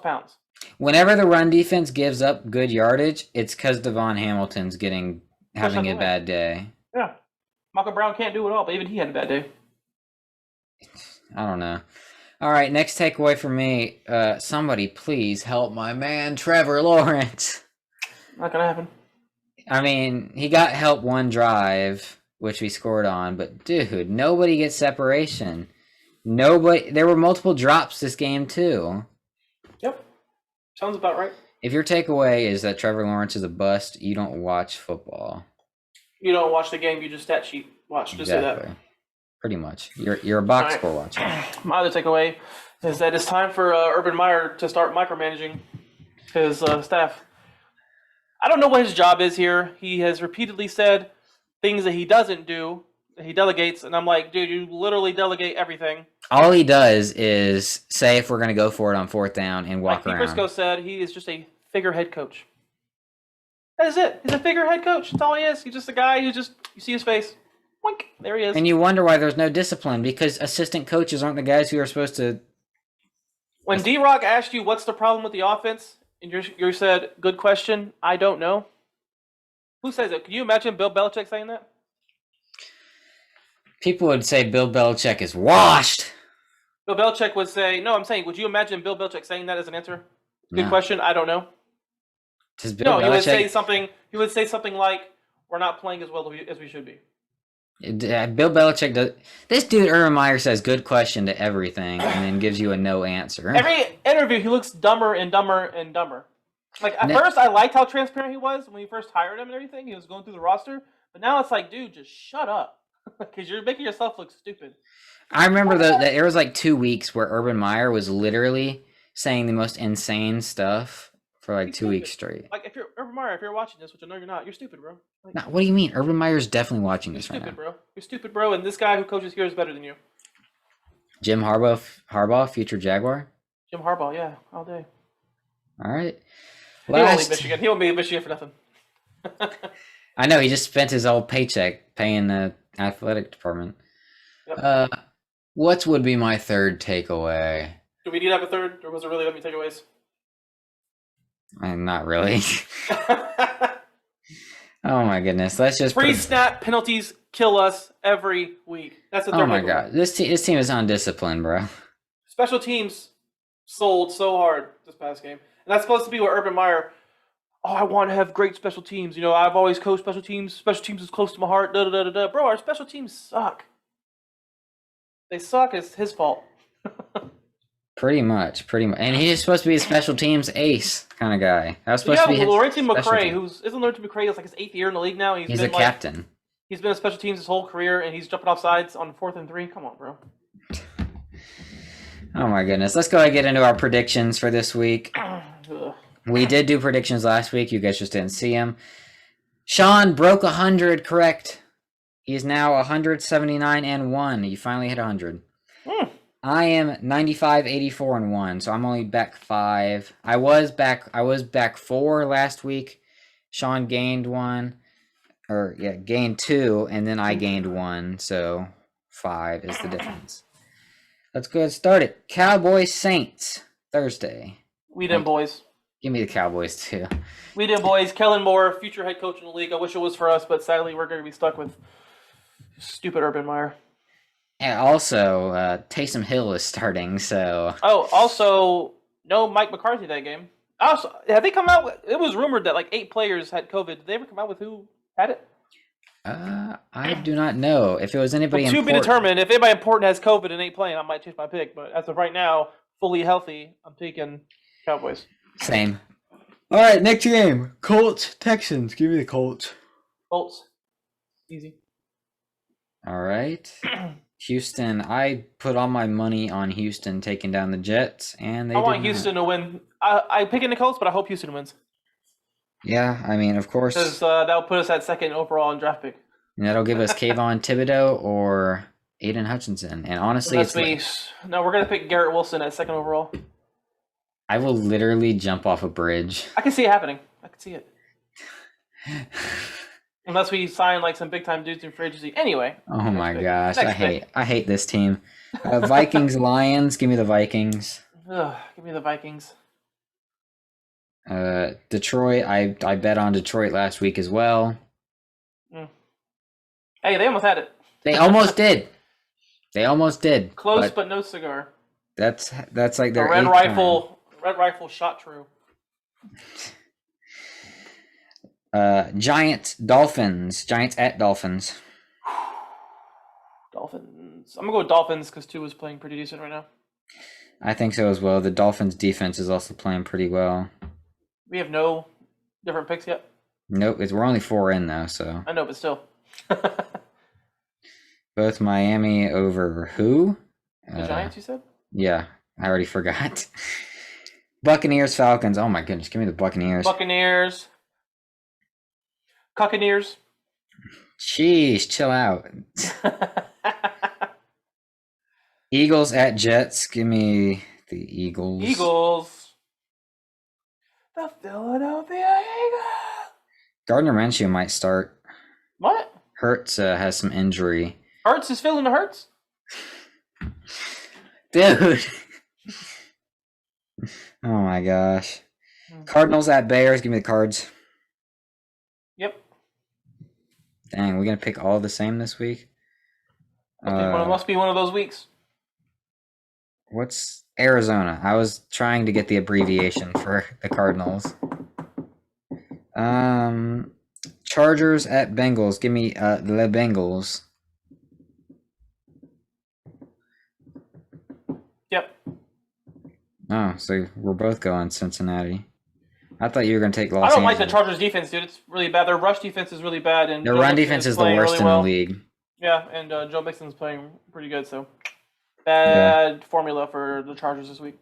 pounds. Whenever the run defense gives up good yardage, it's because Devon Hamilton's having a bad day. Yeah, Malcolm Brown can't do it all, but even he had a bad day. I don't know. All right, next takeaway for me. Somebody please help my man Trevor Lawrence. Not gonna happen. I mean, he got help one drive, which we scored on, but dude, nobody gets separation. There were multiple drops this game too. Yep, sounds about right. If your takeaway is that Trevor Lawrence is a bust, you don't watch football. You don't watch the game; you just stat sheet watch. Just say that. Pretty much. You're a box score watcher. My other takeaway is that it's time for Urban Meyer to start micromanaging his staff. I don't know what his job is here. He has repeatedly said things that he doesn't do, that he delegates, and I'm like, dude, you literally delegate everything. All he does is say if we're going to go for it on fourth down and walk like around. Like Briscoe said, he is just a figurehead coach. That is it. He's a figurehead coach. That's all he is. He's just a guy who just, you see his face. Wink. There he is. And you wonder why there's no discipline, because assistant coaches aren't the guys who are supposed to... When D-Rock asked you what's the problem with the offense, and you said, good question, I don't know. Who says it? Can you imagine Bill Belichick saying that? People would say Bill Belichick is washed. Bill Belichick would say, no, I'm saying, would you imagine Bill Belichick saying that as an answer? Good No. question, I don't know. Does Bill No, Belichick... he would say something like, we're not playing as well as we should be. Bill Belichick does... This dude, Urban Meyer, says good question to everything and then gives you a no answer. Every interview, he looks dumber and dumber and dumber. Like, at first, I liked how transparent he was when we first hired him and everything. He was going through the roster. But now it's like, dude, just shut up. Because you're making yourself look stupid. I remember that there was like 2 weeks where Urban Meyer was literally saying the most insane stuff for like 2 weeks straight. Like, if you're Urban Meyer, if you're watching this, which I know you're not, you're stupid, bro. Like, No, what do you mean? Urban Meyer's definitely watching this right now. You're stupid, bro. You're stupid, bro. And this guy who coaches here is better than you. Jim Harbaugh, future Jaguar. Jim Harbaugh, yeah, all day. All right. He won't leave Michigan. He won't be in Michigan for nothing. I know, he just spent his old paycheck paying the athletic department. Yep. What would be my third takeaway? Do we need to have a third, or was it really let me takeaways? Not really. Oh my goodness! Let's just Pre-snap penalties kill us every week. That's the third. Oh my god, this team is undisciplined, bro. Special teams sold so hard this past game, and that's supposed to be what Urban Meyer. Oh, I want to have great special teams. You know, I've always coached special teams. Special teams is close to my heart. Da da da da da. Bro, our special teams suck. They suck. It's his fault. Pretty much, and he's supposed to be a special teams ace kind of guy. That was supposed to be his Laurentian special McCray, team. isn't Laurentian McCray? It's like his 8th year in the league now. He's a captain. He's been a special teams his whole career, and he's jumping off sides on 4th and 3. Come on, bro. Oh my goodness. Let's go ahead and get into our predictions for this week. We did do predictions last week. You guys just didn't see them. Shawn broke 100, correct. He is now 179-1. He finally hit 100. I am 95, 84-1, so I'm only back 5. I was back 4 last week. Shawn gained 1. Gained 2, and then I gained 1, so 5 is the difference. Let's go ahead and start it. Cowboys Saints, Thursday. We did, boys. Give me the Cowboys, too. We did, boys. Kellen Moore, future head coach in the league. I wish it was for us, but sadly we're going to be stuck with stupid Urban Meyer. And also, Taysom Hill is starting, so... Oh, also, no Mike McCarthy that game. Also, have they come out with... It was rumored that, 8 players had COVID. Did they ever come out with who had it? I do not know. If it was anybody important... To be determined. If anybody important has COVID and ain't playing, I might change my pick. But as of right now, fully healthy, I'm taking Cowboys. Same. All right, next game. Colts, Texans. Give me the Colts. Colts. Easy. All right. Houston. I put all my money on Houston taking down the Jets, and I want Houston to win. I pick in the Colts, but I hope Houston wins. Yeah, I mean, of course. Because that'll put us at 2nd overall in draft pick. And that'll give us Kayvon Thibodeau or Aiden Hutchinson. And honestly, no, we're going to pick Garrett Wilson at 2nd overall. I will literally jump off a bridge. I can see it happening. I can see it. Unless we sign some big time dudes in free agency. Anyway. Oh my gosh, I hate this team. Vikings Lions, give me the Vikings. Give me the Vikings. Detroit, I bet on Detroit last week as well. Hey, they almost had it. They almost did. They almost did. Close, but no cigar. That's like their red rifle shot true. Giants at Dolphins. Dolphins. I'm gonna go with Dolphins because 2 is playing pretty decent right now. I think so as well. The Dolphins defense is also playing pretty well. We have no different picks yet. Nope, we're only 4 in though, so. I know, but still. Both Miami over who? The Giants, you said? Yeah, I already forgot. Buccaneers, Falcons. Oh my goodness, give me the Buccaneers. Buccaneers. Cuccaneers. Jeez, chill out. Eagles at Jets. Give me the Eagles. Eagles. The Philadelphia Eagles. Gardner Minshew might start. What? Hurts has some injury. Hurts is feeling the Hurts? Dude. Oh my gosh. Cardinals at Bears. Give me the Cards. Yep. Dang, we're going to pick all the same this week? It must be one of those weeks. What's Arizona? I was trying to get the abbreviation for the Cardinals. Chargers at Bengals. Give me the Bengals. Yep. Oh, so we're both going Cincinnati. I thought you were going to take Los Angeles. I don't like the Chargers defense, dude. It's really bad. Their rush defense is really bad. And their run defense is the worst in the league. Yeah, and Joe Mixon's playing pretty good, so bad formula for the Chargers this week.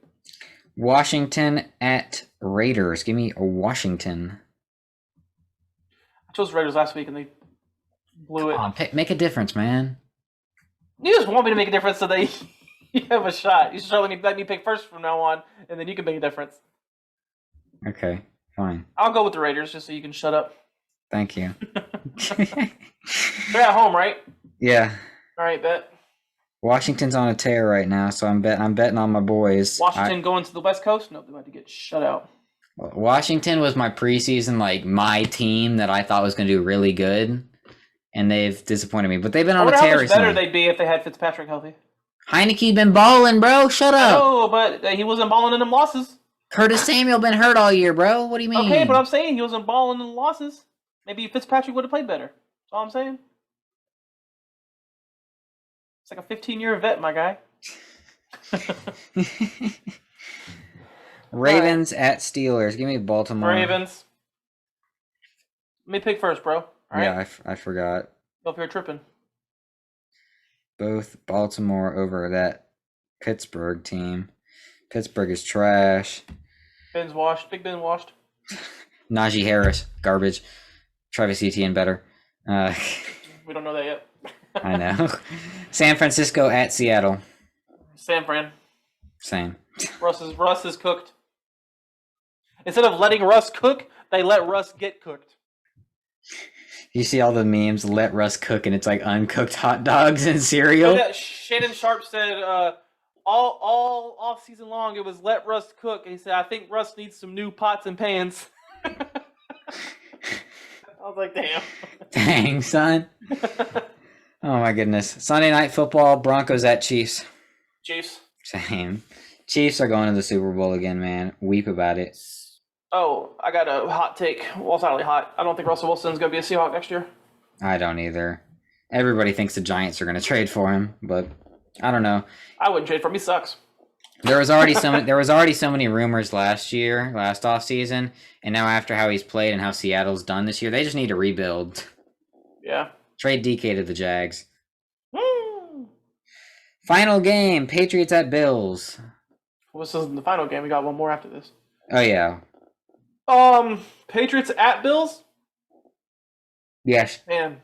Washington at Raiders. Give me a Washington. I chose Raiders last week, and they blew it. Come on, make a difference, man. You just want me to make a difference so that you have a shot. You should start let me pick first from now on, and then you can make a difference. Okay, fine. I'll go with the Raiders just so you can shut up. Thank you. They're at home, right? Yeah. All right, bet. Washington's on a tear right now, so I'm betting on my boys. Washington going to the West Coast? No, they might get shut out. Washington was my preseason, like my team that I thought was going to do really good, and they've disappointed me. But they've been I on a wonder tear how much better recently. they'd be if they had Fitzpatrick healthy. Heineke been balling, bro. Shut I up. know, but he wasn't balling in them losses. Curtis Samuel been hurt all year, bro. What do you mean? Okay, but I'm saying he wasn't balling in the losses. Maybe Fitzpatrick would have played better. That's all I'm saying. It's like a 15-year vet, my guy. Ravens at Steelers. Give me Baltimore. Ravens. Let me pick first, bro. All right? Yeah, I forgot. Hope you're tripping. Both Baltimore over that Pittsburgh team. Pittsburgh is trash. Ben's washed. Big Ben washed. Najee Harris, garbage. Travis Etienne, better. We don't know that yet. I know. San Francisco at Seattle. San Fran. Same. Russ is cooked. Instead of letting Russ cook, they let Russ get cooked. You see all the memes, let Russ cook, and it's like uncooked hot dogs and cereal. Shannon Sharp said all off season long it was let Russ cook. And he said, I think Russ needs some new pots and pans. I was like, damn. Dang, son. Oh my goodness. Sunday night football, Broncos at Chiefs. Chiefs. Same. Chiefs are going to the Super Bowl again, man. Weep about it. Oh, I got a hot take. Well, it's not really hot. I don't think Russell Wilson's going to be a Seahawk next year. I don't either. Everybody thinks the Giants are going to trade for him, but I don't know. I wouldn't trade for him. He sucks. There was already so many rumors last offseason, and now after how he's played and how Seattle's done this year, they just need to rebuild. Yeah. Trade DK to the Jags. Woo! Final game, Patriots at Bills. Well, this isn't the final game. We got one more after this. Oh, yeah. Patriots at Bills? Yes. Man.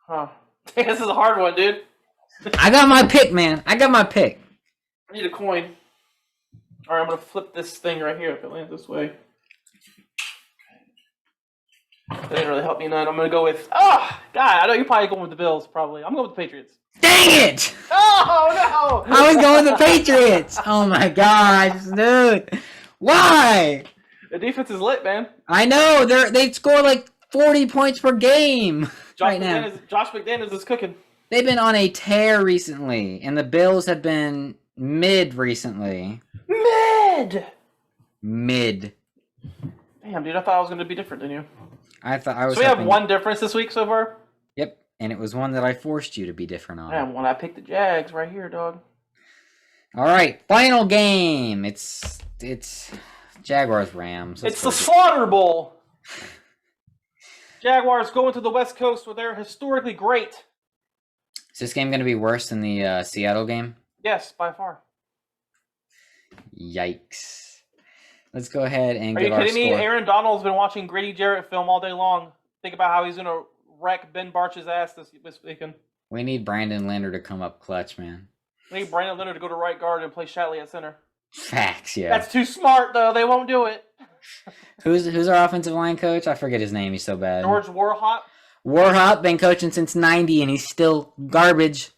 Huh. This is a hard one, dude. I got my pick, man. I got my pick. I need a coin. All right, I'm going to flip this thing right here if it lands this way. That didn't really help me none. I'm going to go with... God, I know you're probably going with the Bills, probably. I'm going with the Patriots. Dang it! Oh, no! I was going with the Patriots. Oh, my gosh, dude. Why? The defense is lit, man. I know. They score like 40 points per game right now. Josh McDaniels is cooking. They've been on a tear recently, and the Bills have been mid recently. Mid. Damn, dude, I thought I was going to be different than you. I thought I was. So we have one difference this week so far? Yep, and it was one that I forced you to be different on. Damn, when I picked the Jags right here, dog. All right, final game. It's Jaguars Rams. It's the Slaughter Bowl. Jaguars going to the West Coast where they're historically great. Is this game going to be worse than the Seattle game? Yes, by far. Yikes. Let's go ahead and Are give you our kidding me? score. Aaron Donald's been watching Grady Jarrett film all day long. Think about how he's going to wreck Ben Barch's ass this weekend. We need Brandon Linder to come up clutch, man. We need Brandon Leonard to go to right guard and play Shatley at center. Facts, yeah. That's too smart, though. They won't do it. Who's our offensive line coach? I forget his name. He's so bad. George Warhop. Warhop been coaching since '90, and he's still garbage.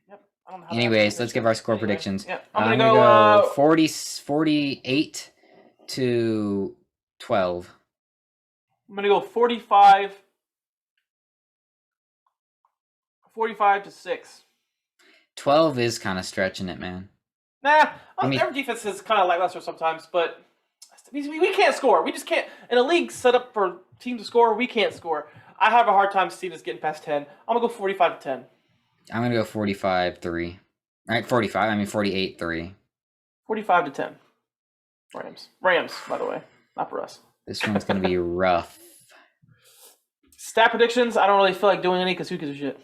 Yep. I don't know how Anyways, let's give our score predictions. Yeah, I'm gonna go 48 to 12. I'm going to go 45 to 6. 12 is kind of stretching it, man. Nah, I mean- their defense is kind of lackluster sometimes, but we can't score. We just can't. In a league set up for teams to score, we can't score. I have a hard time seeing us getting past 10. I'm going to go 45 to 10. I'm gonna go 45-3. All right, 48-3. 45 to 10. Rams, by the way, not for us. This one's gonna be rough. Stat predictions, I don't really feel like doing any because who gives a shit.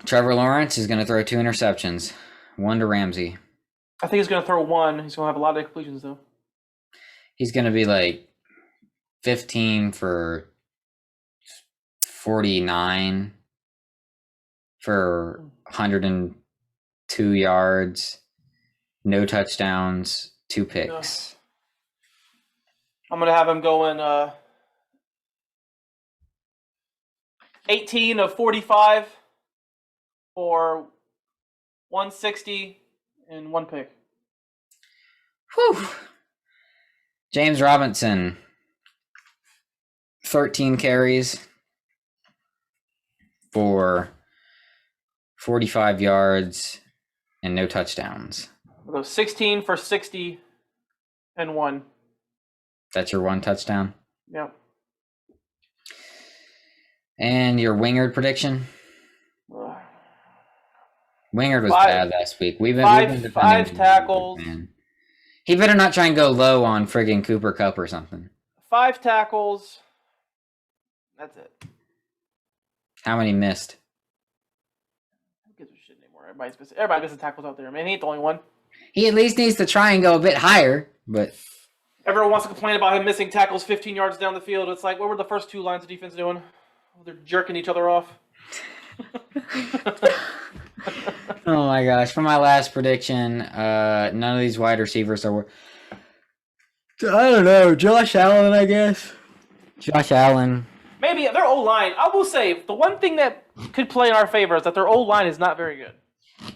Trevor Lawrence is gonna throw 2 interceptions. 1 to Ramsey. I think he's going to throw 1. He's going to have a lot of completions, though. He's gonna be like 15 for 49 for 102 yards, no touchdowns, 2 picks. I'm going to have him going 18 of 45 for 160 and 1 pick. Whew. James Robinson, 13 carries for 45 yards and no touchdowns. We'll go 16 for 60 and 1. That's your one touchdown? Yep. And your Wingard prediction? Ugh. Wingard was bad last week. We've been defending five tackles. Man. He better not try and go low on friggin' Cooper Kupp or something. 5 tackles. That's it. How many missed? Who gives a shit anymore? Everybody misses tackles out there, man. He ain't the only one. He at least needs to try and go a bit higher, but... Everyone wants to complain about him missing tackles 15 yards down the field. It's like, what were the first 2 lines of defense doing? They're jerking each other off. Oh my gosh. For my last prediction, none of these wide receivers are... I don't know. Josh Allen, I guess. Josh Allen. Maybe their O-line. I will say, the one thing that could play in our favor is that their O-line is not very good.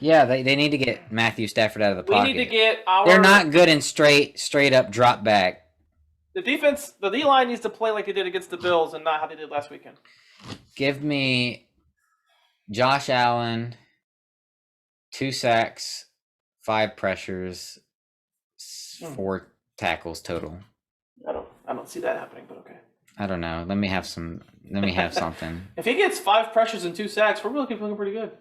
Yeah, they need to get Matthew Stafford out of the pocket. We need to get our... They're not good in straight up drop back. The defense, the D-line needs to play like they did against the Bills and not how they did last weekend. Give me Josh Allen, 2 sacks, 5 pressures, 4 tackles total. I don't see that happening, but okay. I don't know. Let me have something. If he gets 5 pressures and 2 sacks, we're really looking pretty good.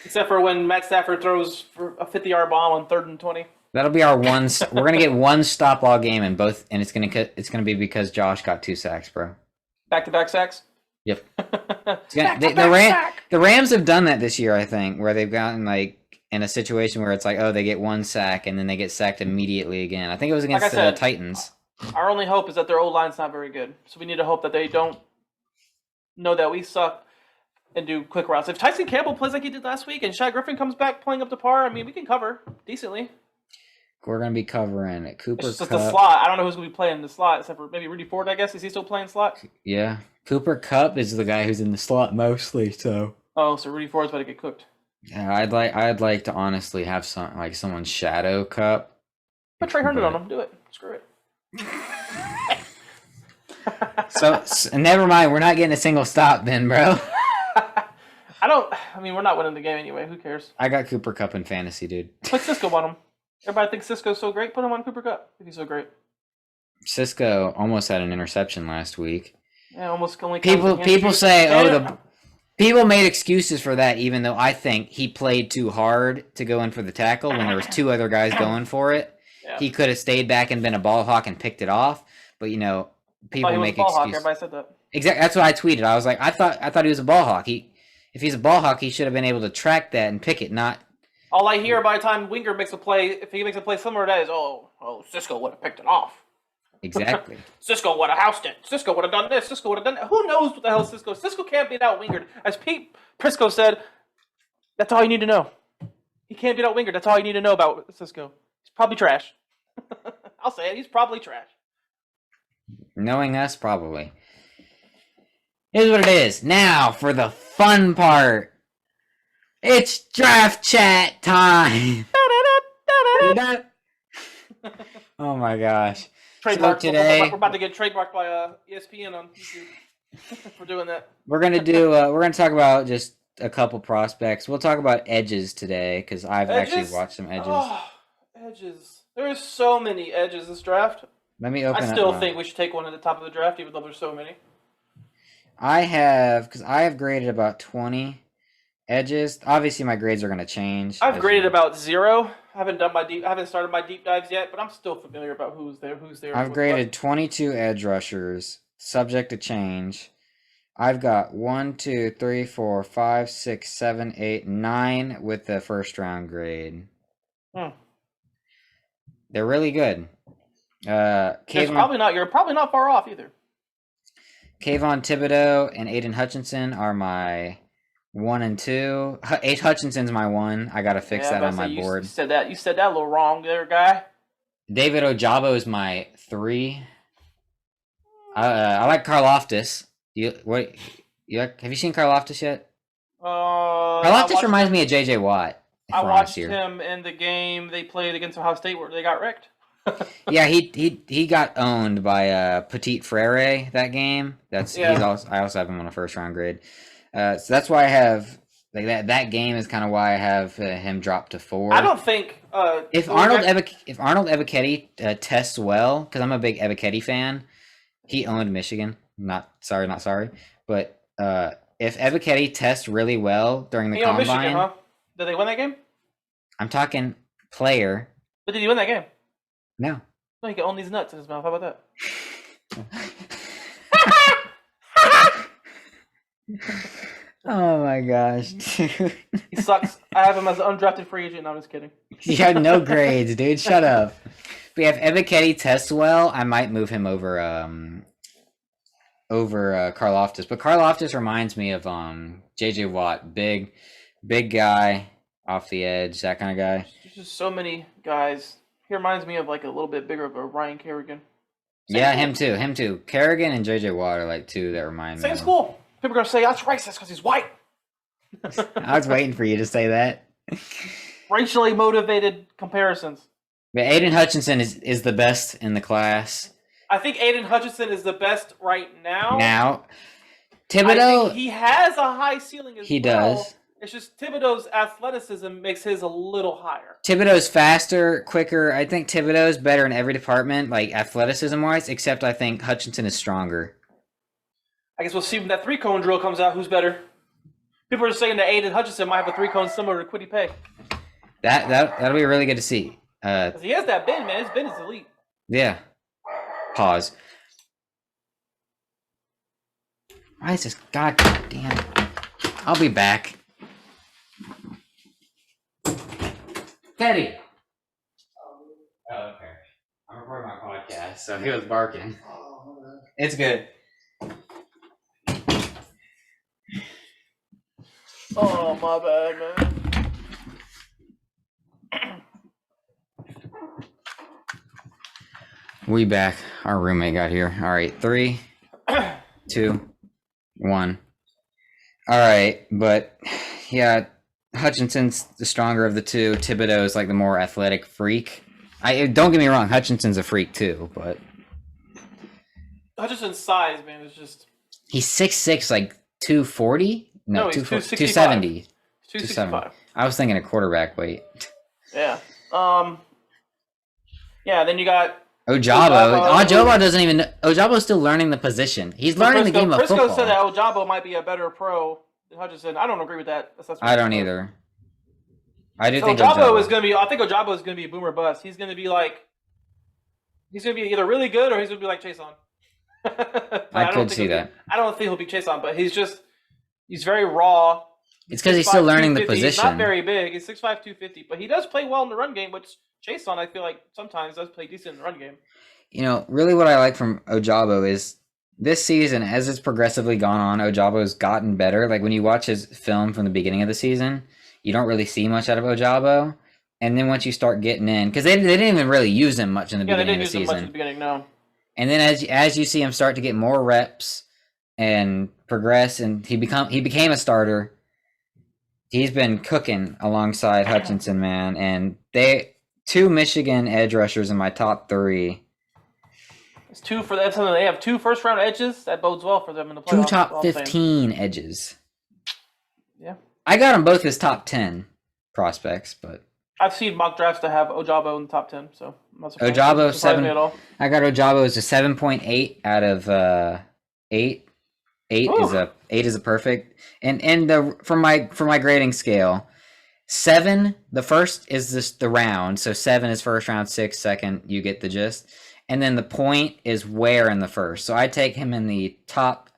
Except for when Matt Stafford throws for a 50-yard bomb on 3rd and 20. That'll be our one. We're gonna get one stop all game in both, and it's gonna be because Josh got 2 sacks, bro. Back-to-back sacks. Yep. The Rams have done that this year, I think, where they've gotten like in a situation where it's like, oh, they get 1 sack and then they get sacked immediately again. I think it was against the Titans. Our only hope is that their O-line's not very good, so we need to hope that they don't know that we suck and do quick routes. If Tyson Campbell plays like he did last week and Shaquille Griffin comes back playing up to par, I mean, we can cover decently. We're going to be covering it. Cooper It's just Kupp. the slot. I don't know who's going to be playing in the slot, except for maybe Rudy Ford, I guess. Is he still playing slot? Yeah. Cooper Kupp is the guy who's in the slot mostly, so. Oh, so Rudy Ford's about to get cooked. Yeah, I'd like to honestly have someone shadow Kupp. Put Trey Herndon on him. Do it. Screw it. So never mind. We're not getting a single stop then, bro. We're not winning the game anyway. Who cares? I got Cooper Kupp in fantasy, dude. Put Cisco on him. Everybody thinks Cisco's so great. Put him on Cooper Kupp if he's so great. Cisco almost had an interception last week. Yeah, almost only. People say, people made excuses for that, even though I think he played too hard to go in for the tackle when there was 2 other guys going for it. Yeah. He could have stayed back and been a ball hawk and picked it off, but people make excuses. Everybody said that. Exactly. That's what I tweeted. I was like, I thought he was a ball hawk. If he's a ball hawk, he should have been able to track that and pick it, not. All I hear by the time Winger makes a play, if he makes a play similar to that, is, oh, Cisco would have picked it off. Exactly. Cisco would have housed it. Cisco would have done this. Cisco would have done that. Who knows what the hell Cisco? Cisco can't beat out Wingard. As Pete Prisco said, that's all you need to know. He can't beat out Wingard. That's all you need to know about Cisco. He's probably trash. I'll say it. He's probably trash. Knowing us, probably. Here's what it is. Now for the fun part. It's draft chat time. Oh my gosh. Trademark. So today, we're about to get trademarked by ESPN on YouTube for doing that. We're gonna talk about just a couple prospects. We'll talk about edges today because I've actually watched some edges. Oh, edges. There's so many edges this draft. Let me open. I still think we should take one at the top of the draft, even though there's so many. I have graded about 20 edges. Obviously, my grades are going to change. I've graded about 0. I haven't started my deep dives yet, but I'm still familiar about who's there. I've graded 22 edge rushers, subject to change. I've got 1, 2, 3, 4, 5, 6, 7, 8, 9 with the first round grade. They're really good. You're probably not far off either. Kayvon Thibodeau and Aiden Hutchinson are my 1 and 2. Aiden Hutchinson's my 1. I gotta fix that on my board. You said that a little wrong there, guy. David Ojabo is my 3. I like Karlaftis. Have you seen Karlaftis yet? Karlaftis reminds me of J.J. Watt. I watched him in the game they played against Ohio State where they got wrecked. Yeah, he got owned by Petit Frere that game. I also have him on a first round grade. So that's why I have like that game is kind of why I have him drop to 4. I don't think if Arnold Ebiketie tests well, because I'm a big Ebiketie fan. He owned Michigan. Not sorry, but if Ebiketie tests really well during the combine, Michigan, huh? Did they win that game? I'm talking player. But did he win that game? No. No, he can own these nuts in his mouth. How about that? Oh my gosh, dude. He sucks. I have him as an undrafted free agent. No, I'm just kidding. You have no grades, dude. Shut up. But if Ebiketie tests well, I might move him over Karlaftis. But Karlaftis reminds me of J.J. Watt, big guy off the edge, that kind of guy. There's just so many guys. He reminds me of like a little bit bigger of a Ryan Kerrigan. Him too. Kerrigan and J.J. Watt are like two that remind me. Same school. People are gonna say that's racist because he's white. I was waiting for you to say that. Racially motivated comparisons. But Aiden Hutchinson is the best in the class. I think Aiden Hutchinson is the best right now. Now, Thibodeau, he has a high ceiling as well. He does. It's just Thibodeau's athleticism makes his a little higher. Thibodeau's faster, quicker. I think Thibodeau's better in every department, like athleticism-wise, except I think Hutchinson is stronger. I guess we'll see when that 3-cone drill comes out. Who's better? People are saying that Aiden Hutchinson might have a 3-cone similar to Kwity Paye. That'll be really good to see. He has that bend, man. His bend is elite. Yeah. Pause. Why is this? God damn it. I'll be back. Teddy. Oh, okay. I'm recording my podcast, so he was barking. It's good. Oh, my bad, man. We back. Our roommate got here. All right, 3, 2, 1. All right, but yeah, Hutchinson's the stronger of the two. Thibodeau's like the more athletic freak. Don't get me wrong, Hutchinson's a freak too, but Hutchinson's size, man, is just he's 6'6", like 240. No, he's 270. 265. I was thinking a quarterback weight. Yeah. Yeah. Then you got Ojabo. Ojabo doesn't even. Ojabo's still learning the position. He's learning the game of football. Frisco said that Ojabo might be a better pro than Hutchinson. I don't agree with that assessment. I don't either. I do think Ojabo is going to be. I think Ojabo is going to be a boomer bust. He's going to be either really good or he's going to be like Chase on. I could see that. I don't think he'll be Chase on, but he's very raw. It's because he's still learning the position. He's not very big. He's 6'5", 250, but he does play well in the run game, which Chase on I feel like sometimes does play decent in the run game. You know, really what I like from Ojabo is this season, as it's progressively gone on, Ojabo's gotten better. Like when you watch his film from the beginning of the season, you don't really see much out of Ojabo. And then once you start getting in, because they didn't even really use him much in the beginning of the season. They didn't use him much in the beginning, no. And then as you see him start to get more reps and progress, and he became a starter, he's been cooking alongside Hutchinson, man. And 2 Michigan edge rushers in my top 3. It's 2 for that. They have 2 first-round edges. That bodes well for them in the playoffs. 2 top 15 edges. Yeah. I got them both as top 10 prospects, but I've seen mock drafts to have Ojabo in the top 10, so I'm not surprised. Ojabo 7. Me at all. I got Ojabo as a 7.8 out of 8. 8 is a perfect. And from my grading scale, 7, the first is the round, so 7 is first round, 6 second, you get the gist. And then the point is where in the first. So I take him in the top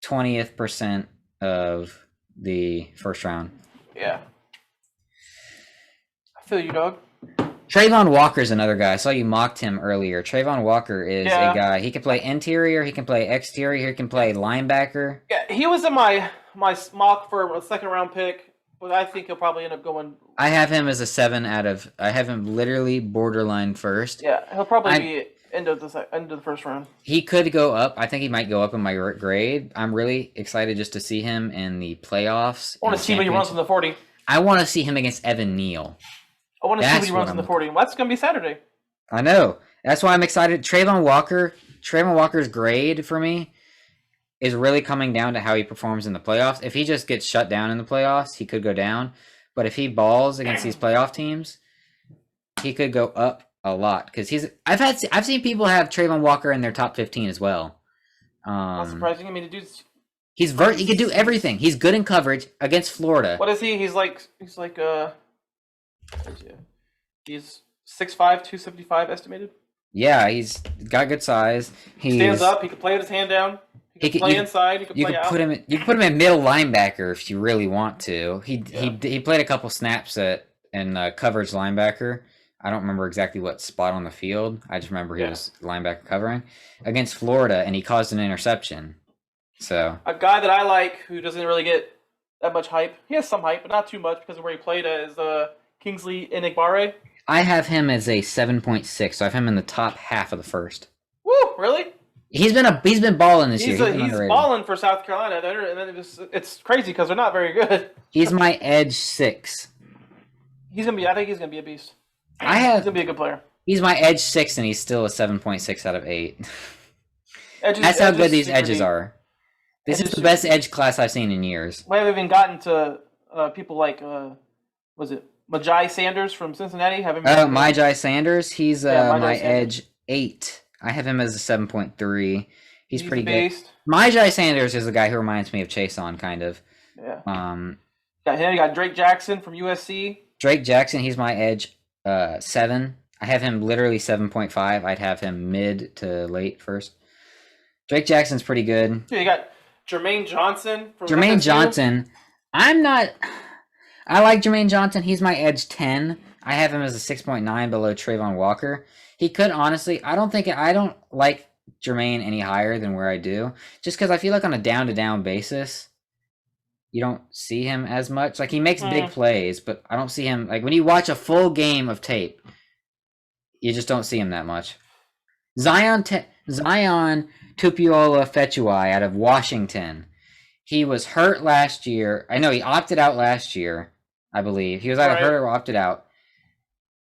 20th percent of the first round. Yeah. I feel you, dog. Trayvon Walker is another guy. I saw you mocked him earlier. Trayvon Walker is a guy. He can play interior. He can play exterior. He can play linebacker. Yeah, he was in my mock for a second-round pick, but I think he'll probably end up going. I have him as a 7 out of. I have him literally borderline first. Yeah, he'll probably be end of the first round. He could go up. I think he might go up in my grade. I'm really excited just to see him in the playoffs. I want to see when he runs in the 40. I want to see him against Evan Neal. I want to see when he runs in the 40. Well, that's going to be Saturday. I know. That's why I'm excited. Trayvon Walker's grade for me is really coming down to how he performs in the playoffs. If he just gets shut down in the playoffs, he could go down. But if he balls against these playoff teams, he could go up a lot. Because I've seen people have Trayvon Walker in their top 15 as well. Not surprising. I mean, the dude's he could do everything. He's good in coverage against Florida. What is he? He's 6'5", 275 estimated. Yeah, he's got good size. He stands up. He can play with his hand down. He can play inside. He can play out. You can put him in middle linebacker if you really want to. He played a couple snaps in coverage linebacker. I don't remember exactly what spot on the field. I just remember he was linebacker covering against Florida, and he caused an interception. So a guy that I like who doesn't really get that much hype. He has some hype, but not too much because of where he played at is Kingsley Enagbare. I have him as a 7.6, so I have him in the top half of the first. Woo! Really? He's been balling this year. He's balling for South Carolina, and then it's crazy because they're not very good. He's my edge 6. I think he's gonna be a beast. He's gonna be a good player. He's my edge 6, and he's still a 7.6 out of 8. That's how good these edges are. This is the best edge class I've seen in years. We haven't even gotten to people like was it Majai Sanders from Cincinnati? Majai Sanders. He's my Sanders. edge 8. I have him as a 7.3. He's pretty good. Based. Majai Sanders is the guy who reminds me of Chase on kind of. Yeah. Got him. You got Drake Jackson from USC. Drake Jackson. He's my edge 7. I have him literally 7.5. I'd have him mid to late first. Drake Jackson's pretty good. Yeah, you got Jermaine Johnson from Jermaine FSU. Johnson. I like Jermaine Johnson. He's my edge 10. I have him as a 6.9 below Trayvon Walker. He could honestly, I don't like Jermaine any higher than where I do. Just because I feel like on a down-to-down basis, you don't see him as much. Like, he makes big plays, but I don't see him. Like, when you watch a full game of tape, you just don't see him that much. Zion Tupuola-Fetui out of Washington. He was hurt last year. I know he opted out last year, I believe. He was either hurt or opted out.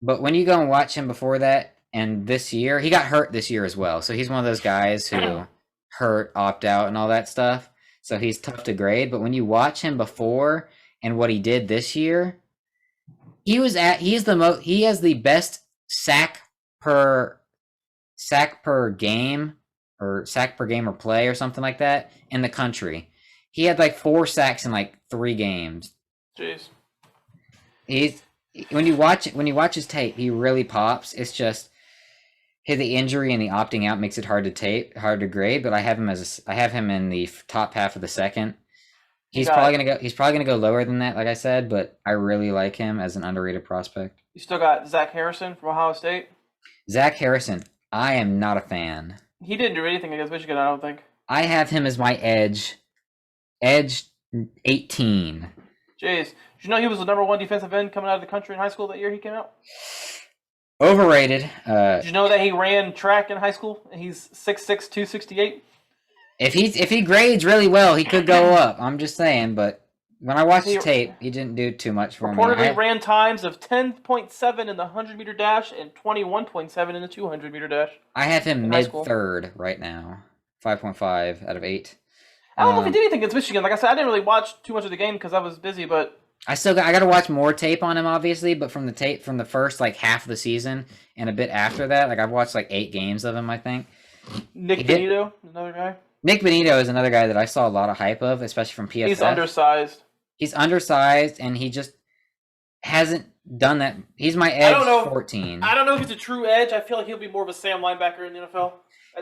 But when you go and watch him before that and this year, he got hurt this year as well. So he's one of those guys who hurt, opt out, and all that stuff. So he's tough to grade. But when you watch him before and what he did this year, he has the best sack per game or sack per game or play or something like that in the country. He had like 4 sacks in like 3 games. Jeez. When you watch his tape, he really pops. It's just the injury and the opting out makes it hard to grade. But I have him in the top half of the second. He's probably gonna go lower than that, like I said. But I really like him as an underrated prospect. You still got Zach Harrison from Ohio State. Zach Harrison, I am not a fan. He didn't do anything against Michigan, I don't think. I have him as my edge 18. Jeez. Did you know he was the number 1 defensive end coming out of the country in high school that year he came out? Overrated. Did you know that he ran track in high school and he's 6'6", 268? If he grades really well, he could go up. I'm just saying, but when I watched the tape, he didn't do too much for me. Reportedly ran times of 10.7 in the 100-meter dash and 21.7 in the 200-meter dash. I have him mid-third right now. 5.5 out of 8. I don't know if he did anything against Michigan. Like I said, I didn't really watch too much of the game because I was busy, but I got to watch more tape on him, obviously. But from the first like half of the season and a bit after that, like I've watched like 8 games of him, I think. Nick Benito, another guy. Nick Benito is another guy that I saw a lot of hype of, especially from PFF. He's undersized, and he just hasn't done that. He's my edge 14. I don't know if he's a true edge. I feel like he'll be more of a Sam linebacker in the NFL.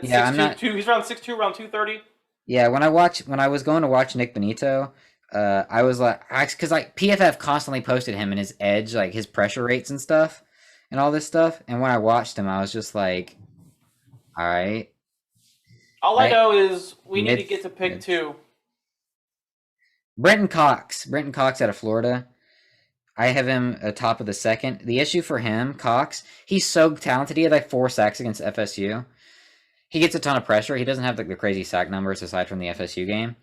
He's around 6'2", around 230. Yeah, when I was going to watch Nick Benito, I was like, because like PFF constantly posted him and his edge, like his pressure rates and stuff, and all this stuff. And when I watched him, I was just like, all right. All I know is we need to get to pick 2. Brenton Cox out of Florida. I have him atop of the second. The issue for him, Cox, he's so talented. He had like 4 sacks against FSU. he gets a ton of pressure. He doesn't have like the crazy sack numbers aside from the FSU game.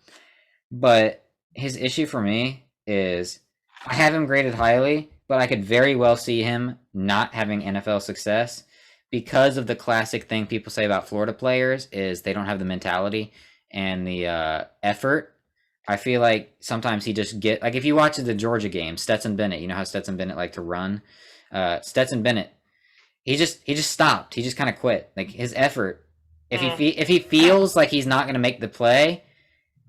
But his issue for me is I have him graded highly, but I could very well see him not having NFL success because of the classic thing people say about Florida players is they don't have the mentality and the effort. I feel like sometimes he just like if you watch the Georgia game, Stetson Bennett, you know how Stetson Bennett liked to run? Stetson Bennett, he just stopped. He just kind of quit. Like his effort, if he feels like he's not going to make the play,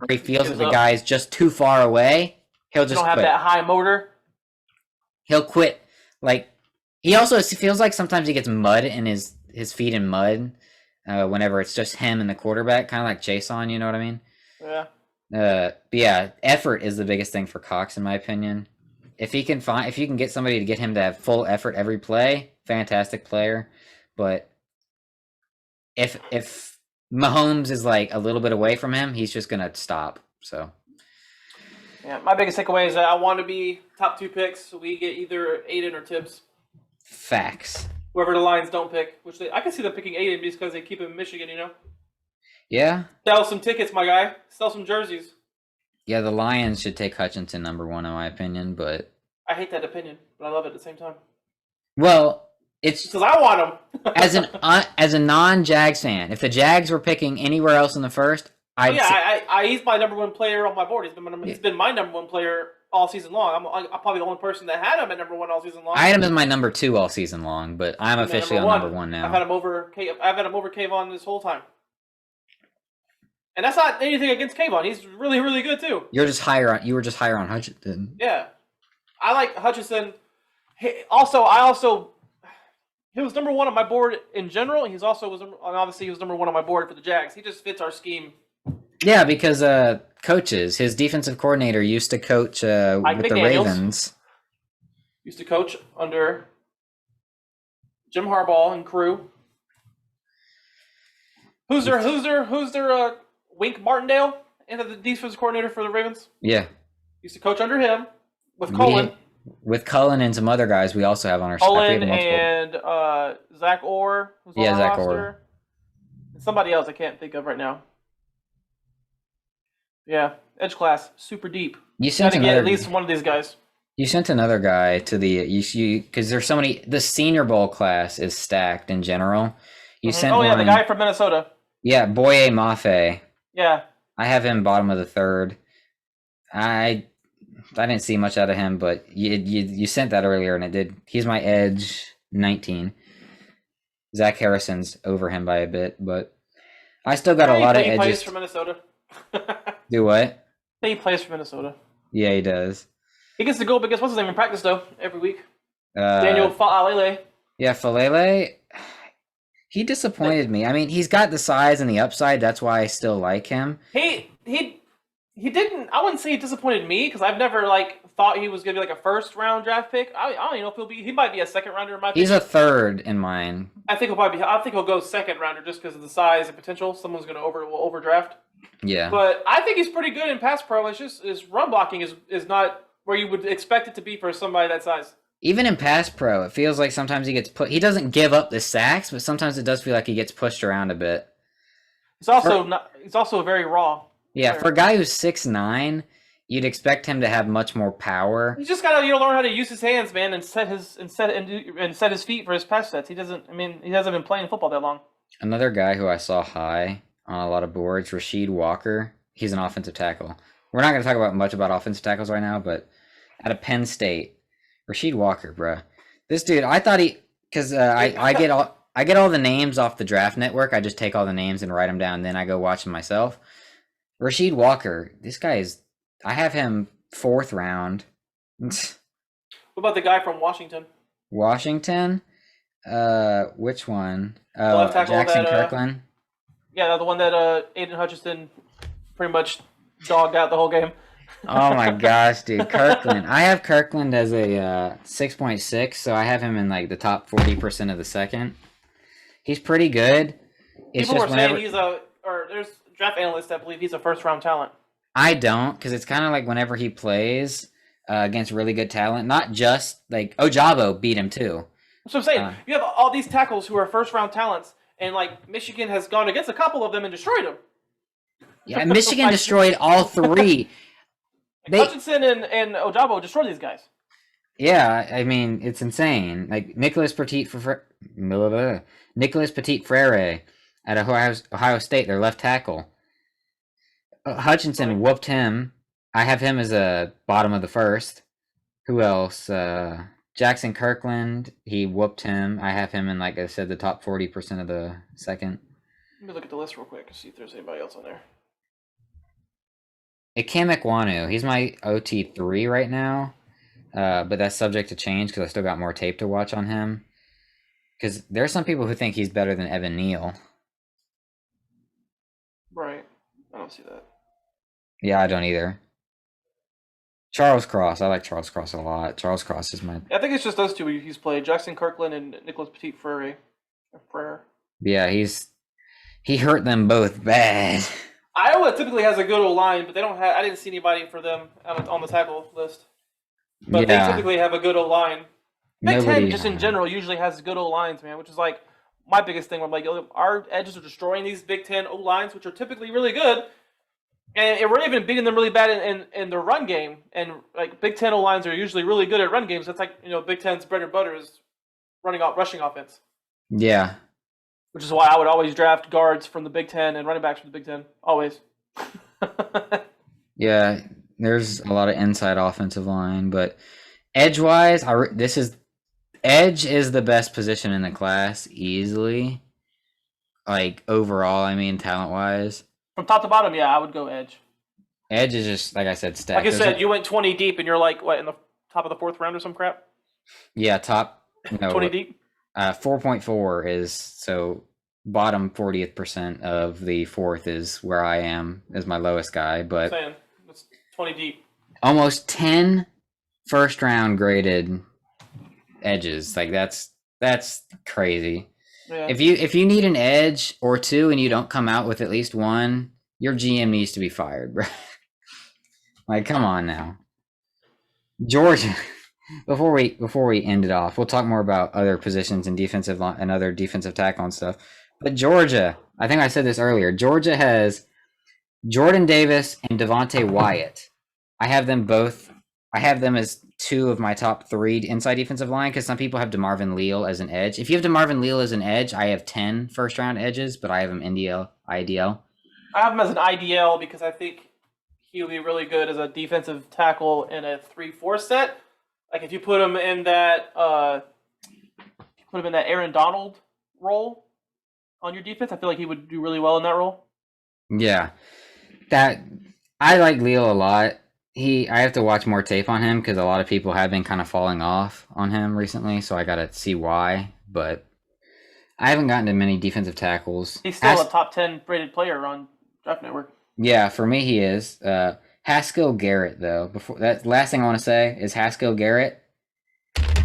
or he feels that the guy is just too far away, he'll just don't have that high motor. He'll quit. Like he also feels like sometimes he gets mud in his feet in mud whenever it's just him and the quarterback, kind of like Jason. You know what I mean? Yeah. But yeah, effort is the biggest thing for Cox, in my opinion. If you can get somebody to get him to have full effort every play, fantastic player. But if Mahomes is like a little bit away from him, he's just gonna stop. So yeah, my biggest takeaway is that I want to be top 2 picks. So we get either Aiden or Tibbs. Facts. Whoever the Lions don't pick, I can see them picking Aiden because they keep him in Michigan, you know. Yeah. Sell some tickets, my guy. Sell some jerseys. Yeah, the Lions should take Hutchinson number 1 in my opinion, but I hate that opinion, but I love it at the same time. Well, it's because I want him. as a non-Jags fan, if the Jags were picking anywhere else in the first, he's my number 1 player on my board. He's been my number 1 player all season long. I'm probably the only person that had him at number 1 all season long. I had him as my number 2 all season long, but I'm officially on number 1 now. I've had him over Kayvon this whole time. And that's not anything against Kayvon. He's really, really good too. You were just higher on Hutchinson. Yeah, I like Hutchinson. He was number 1 on my board in general. He was number 1 on my board for the Jags. He just fits our scheme. Yeah, because coaches, his defensive coordinator used to coach with the Ravens. Used to coach under Jim Harbaugh and crew. Who's their Wink Martindale, and the defensive coordinator for the Ravens? Yeah. Used to coach under him with Cullen. With Cullen and some other guys we also have on our Cullen and Zach Orr. Zach Orr. And somebody else I can't think of right now. Yeah, edge class, super deep. You sent got to get at least one of these guys. You sent another guy to because there's so many. The Senior Bowl class is stacked in general. You sent the guy from Minnesota. Yeah, Boye Mafe. Yeah. I have him bottom of the 3rd. I didn't see much out of him, but you sent that earlier, and it did. He's my edge 19. Zach Harrison's over him by a bit, but I still got a lot of edges. He plays for Minnesota. Do what? He plays for Minnesota. Yeah, he does. He gets to go up against what's his name in practice though every week. Daniel Falele. Yeah, Falele. He disappointed me. I mean, he's got the size and the upside. That's why I still like him. He didn't. I wouldn't say he disappointed me because I've never thought he was gonna be like a 1st round draft pick. I don't even know if he'll be. He might be a 2nd rounder in my opinion. He's a 3rd in mine. I think he'll go 2nd rounder just because of the size and potential. Someone's gonna overdraft. Yeah. But I think he's pretty good in pass pro. It's just his run blocking is not where you would expect it to be for somebody that size. Even in pass pro, it feels like sometimes he gets put. He doesn't give up the sacks, but sometimes it does feel like he gets pushed around a bit. He's also very raw. Yeah, for a guy who's 6'9", you'd expect him to have much more power. He's just gotta learn how to use his hands, man, and set his feet for his pass sets. He hasn't been playing football that long. Another guy who I saw high on a lot of boards, Rasheed Walker. He's an offensive tackle. We're not going to talk much about offensive tackles right now, but out of Penn State, Rasheed Walker, bruh. This dude, I thought because I get all the names off the Draft Network. I just take all the names and write them down, and then I go watch them myself. Rasheed Walker, this guy I have him 4th round. What about the guy from Washington? Washington? Which one? Jackson Kirkland? Yeah, the one that Aiden Hutchinson pretty much dogged out the whole game. Oh my gosh, dude. Kirkland. I have Kirkland as a 6.6, so I have him in the top 40% of the 2nd. He's pretty good. People were saying there's draft analysts that believe he's a 1st round talent. I don't, because it's kind of like whenever he plays against really good talent, not just Ojabo beat him too. That's what I'm saying. You have all these tackles who are 1st round talents, And like Michigan has gone against a couple of them and destroyed them. Yeah, Michigan destroyed all three. Hutchinson and Ojabo destroyed these guys. Yeah, I mean, it's insane. Like Nicholas Petit Frere at Ohio State, their left tackle. Hutchinson whooped him. I have him as a bottom of the first. Who else? Jackson Kirkland, he whooped him. I have him in, like I said, the top 40% of the second. Let me look at the list real quick and see if there's anybody else on there. Ikem Ekwonu, he's my OT3 right now, but that's subject to change because I still got more tape to watch on him. Because there are some people who think he's better than Evan Neal. Right. I don't see that. Yeah, I don't either. Charles Cross, I like Charles Cross a lot. Charles Cross is my... I think it's just those two he's played, Jackson Kirkland and Nicholas Petit Frere. Yeah, he hurt them both bad. Iowa typically has a good old line, but they don't have. I didn't see anybody for them on the tackle list. But they typically have a good old line. Big Ten, just in general, usually has good old lines, man. Which is like my biggest thing. Where I'm like, our edges are destroying these Big Ten O lines, which are typically really good, and we're even beating them really bad in the run game. And like Big Ten O lines are usually really good at run games. That's like Big Ten's bread and butter is rushing offense. Yeah. Which is why I would always draft guards from the Big Ten and running backs from the Big Ten. Always. Yeah, there's a lot of inside offensive line, but edge-wise, edge is the best position in the class, easily. Like, overall, I mean, talent-wise. From top to bottom, yeah, I would go edge. Edge is just, like I said, stacked. Like I said, you went 20 deep and you're like, what, in the top of the fourth round or some crap? Yeah, top. 20 deep? 4.4 is, so bottom 40th% of the fourth is where I am as my lowest guy, but I'm saying, it's 20 deep. Almost 10 first round graded edges. Like that's crazy. Yeah. If you need an edge or two and you don't come out with at least one, your GM needs to be fired, bro. Like, come on now. Georgia. Before we end it off, we'll talk more about other positions in defensive line and other defensive tackle and stuff. But Georgia, I think I said this earlier. Georgia has Jordan Davis and Devontae Wyatt. I have them both. I have them as two of my top three inside defensive line because some people have DeMarvin Leal as an edge. If you have DeMarvin Leal as an edge, I have 10 first round edges, but I have him IDL. I have him as an IDL because I think he'll be really good as a defensive tackle in a 3-4 set. Like if you put him in that Aaron Donald role on your defense, I feel like he would do really well in that role. Yeah, that I like Leal a lot. I have to watch more tape on him because a lot of people have been kind of falling off on him recently, so I got to see why. But I haven't gotten to many defensive tackles. He's still a top 10 rated player on Draft Network. Yeah, for me he is. Haskell Garrett, though. Before that, last thing I want to say is Haskell Garrett,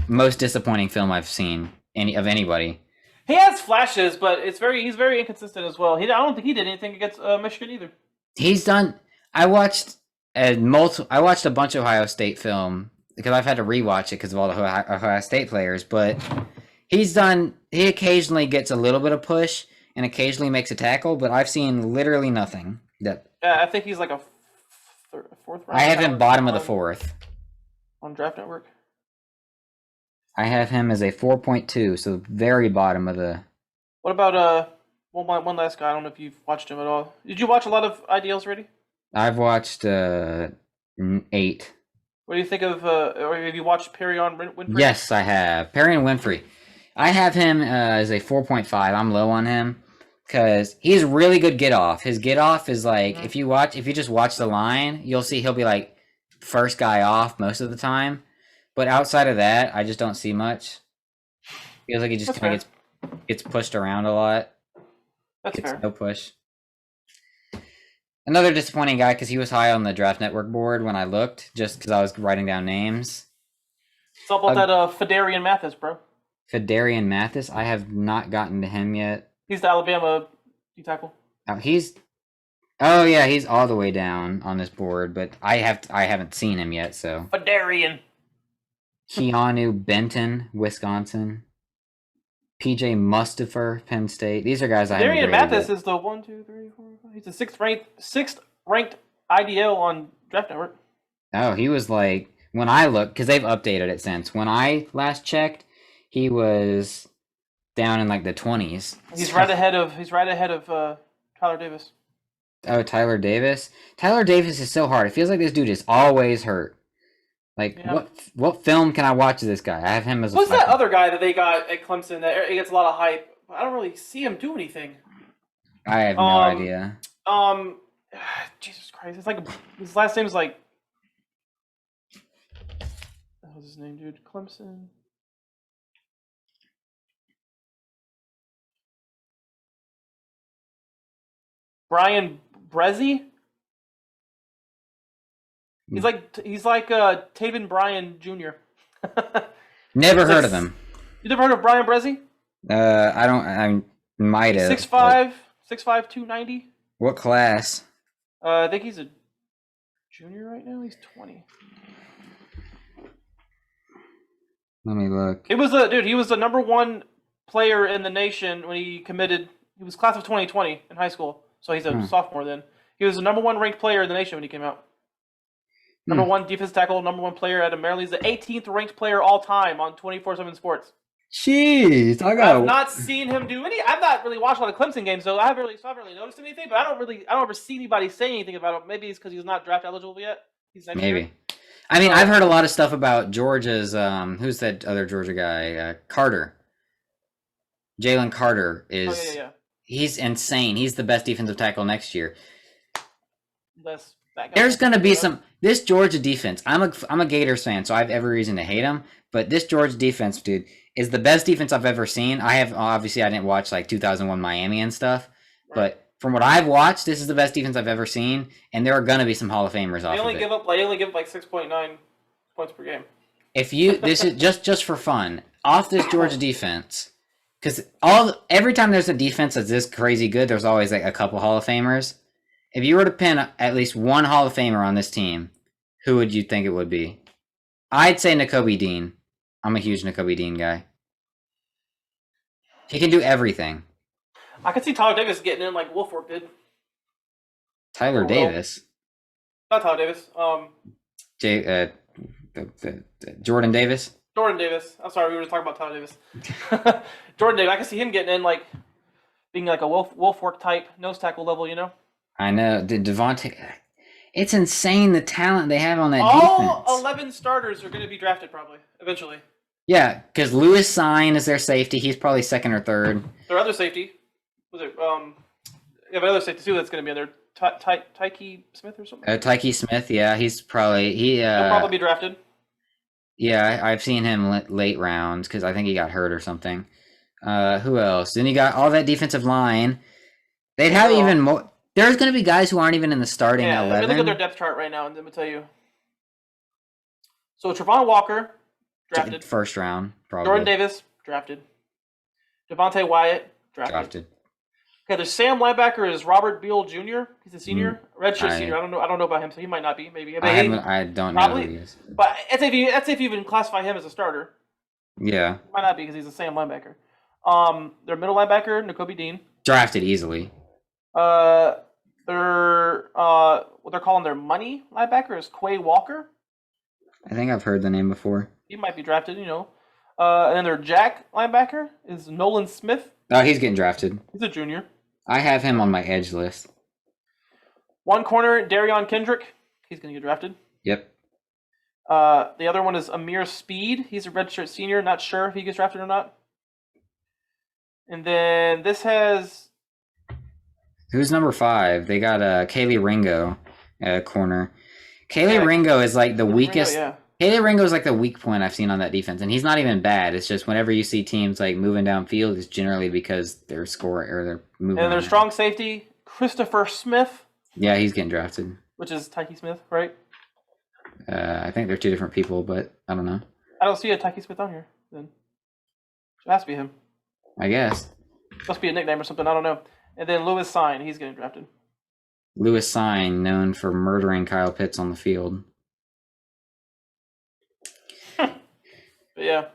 most disappointing film I've seen of anybody. He has flashes, but he's very inconsistent as well. I don't think he did anything against Michigan either. He's done. I watched a bunch of Ohio State film because I've had to rewatch it because of all the Ohio State players. But he occasionally gets a little bit of push and occasionally makes a tackle, but I've seen literally nothing. Yeah, I think he's like a fourth round. I have him bottom of the fourth on Draft Network. I have him as a 4.2, so very bottom of the. What about one last guy? I don't know if you've watched him at all. Did you watch a lot of IDLs already? I've watched 8. What do you think of? Or have you watched Perrion Winfrey? Yes, I have Perrion Winfrey. I have him as a 4.5. I'm low on him because he's really good get off. His get off is like if you just watch the line, you'll see he'll be like first guy off most of the time. But outside of that, I just don't see much. Feels like he just kind of gets pushed around a lot. That's fair. No push. Another disappointing guy because he was high on the Draft Network board when I looked, just because I was writing down names. It's all about that Fedarian Mathis, bro. Fedarian Mathis? I have not gotten to him yet. He's the Alabama D-tackle. He's all the way down on this board, but I haven't seen him yet, so. Fedarian. Keanu Benton, Wisconsin. PJ Mustafer, Penn State. These are guys I haven't Darian graded Mathis yet. is the 1, 2, 3, 4, 5. He's the sixth ranked IDL on Draft Network. Oh, he was like when I looked because they've updated it since. When I last checked, he was down in like the 20s. He's right ahead of Tyler Davis. Oh, Tyler Davis. Tyler Davis is so hard. It feels like this dude is always hurt. Like Yeah. what film can I watch of this guy? I have him as a. Who's that other guy that they got at Clemson that gets a lot of hype? I don't really see him do anything. I have no idea. Jesus Christ! It's like his last name is like. What's his name, dude? Clemson. Brian Brezzy. He's like Taven Bryan Jr. Never heard of him. You never heard of Brian Brezzy? I don't. I might have. 6'5", 290. What class? I think he's a junior right now. He's 20. Let me look. He was the number one player in the nation when he committed. He was class of 2020 in high school, so he's a sophomore then. He was the number one ranked player in the nation when he came out. Number one defensive tackle, number one player out of Maryland. He's the 18th ranked player all time on 24/7 Sports. Jeez, I've not seen him do any. I've not really watched a lot of Clemson games, so I haven't really noticed anything. But I don't ever see anybody say anything about him. Maybe it's because he's not draft eligible yet. He's next year. I mean, I've heard a lot of stuff about Georgia's. Who's that other Georgia guy? Carter. Jalen Carter is. Yeah. He's insane. He's the best defensive tackle next year. That guy. There's going to be this Georgia defense. I'm a Gators fan, so I have every reason to hate them. But this Georgia defense, dude, is the best defense I've ever seen. I didn't watch like 2001 Miami and stuff, but from what I've watched, this is the best defense I've ever seen, and there are going to be some Hall of Famers off of it. They only give up like 6.9 points per game. If you this is just for fun off this Georgia defense, because every time there's a defense that's this crazy good, there's always like a couple Hall of Famers. If you were to pin at least one Hall of Famer on this team, who would you think it would be? I'd say Nakobe Dean. I'm a huge Nakobe Dean guy. He can do everything. I could see Tyler Davis getting in like Wolfwork did. Tyler Davis? Not Tyler Davis. Jordan Davis? Jordan Davis. I'm sorry, we were just talking about Tyler Davis. Jordan Davis. I could see him getting in like being like a Wolfwork type nose tackle level, you know? I know. Devontae. It's insane the talent they have on that defense. defense. All 11 starters are going to be drafted probably, eventually. Yeah, because Lewis Sign is their safety. He's probably second or third. Their other safety, was it? You have another safety too that's going to be in there. Tyke Smith or something. Tyke Smith, yeah, he's probably he'll probably be drafted. Yeah, I've seen him late rounds because I think he got hurt or something. Who else? Then you got all that defensive line. They'd have even more. There's going to be guys who aren't even in the starting 11. Let me look at their depth chart right now, and let me tell you. So Trayvon Walker, drafted. First round, probably. Jordan Davis, drafted. Devontae Wyatt, drafted. Okay, the Sam linebacker is Robert Beal Jr. He's a senior, redshirt senior. I don't know about him, so he might not be. Maybe. I don't know who he is. But that's if you even classify him as a starter. Yeah. Might not be because he's a Sam linebacker. Their middle linebacker, Nakobe Dean. Drafted easily. Their what they're calling their money linebacker is Quay Walker. I think I've heard the name before. He might be drafted, you know. And then their jack linebacker is Nolan Smith. Oh, he's getting drafted. He's a junior. I have him on my edge list. One corner, Darion Kendrick. He's going to get drafted. Yep. The other one is Amir Speed. He's a redshirt senior. Not sure if he gets drafted or not. And then this has... Who's number 5? They got Kaylee Ringo corner. Kaylee Ringo is like the weakest... Kaylee Ringo is like the weak point I've seen on that defense, and he's not even bad. It's just whenever you see teams like moving downfield, it's generally because they're scoring or they're moving. And their strong safety, Christopher Smith. Yeah, he's getting drafted. Which is Tyke Smith, right? I think they're two different people, but I don't know. I don't see a Tyke Smith on here. Then it has to be him. I guess. Must be a nickname or something. I don't know. And then Lewis Sign, he's getting drafted. Lewis Sign, known for murdering Kyle Pitts on the field. But yeah.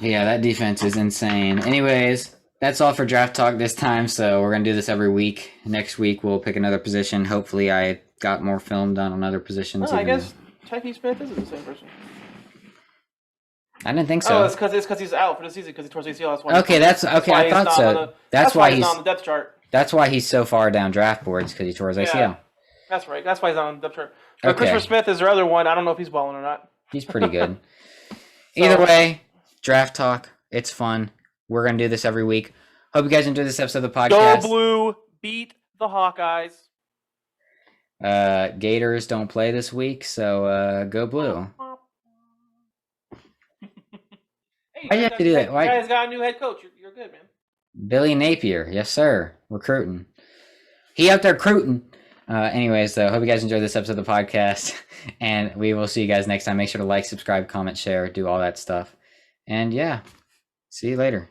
Yeah, that defense is insane. Anyways, that's all for draft talk this time. So we're gonna do this every week. Next week we'll pick another position. Hopefully, I got more film done on other positions. I guess Tyson Smith isn't the same person. I didn't think so. Oh, it's because he's out for the season because he tore his ACL. That's why. Okay, that's okay. I thought so. That's why he's on the depth chart. That's why he's so far down draft boards because he tore his ACL. Yeah, that's right. That's why he's on the depth chart. But Okay. Christopher Smith is their other one. I don't know if he's balling or not. He's pretty good. Either way, draft talk. It's fun. We're gonna do this every week. Hope you guys enjoyed this episode of the podcast. Go Blue, beat the Hawkeyes. Gators don't play this week, so go Blue. Hey, Why'd you have to do that? Why? You guys got a new head coach. You're good, man. Billy Napier, yes sir, recruiting. He out there recruiting. Anyways, though, hope you guys enjoyed this episode of the podcast, and we will see you guys next time. Make sure to like, subscribe, comment, share, do all that stuff. And yeah, see you later.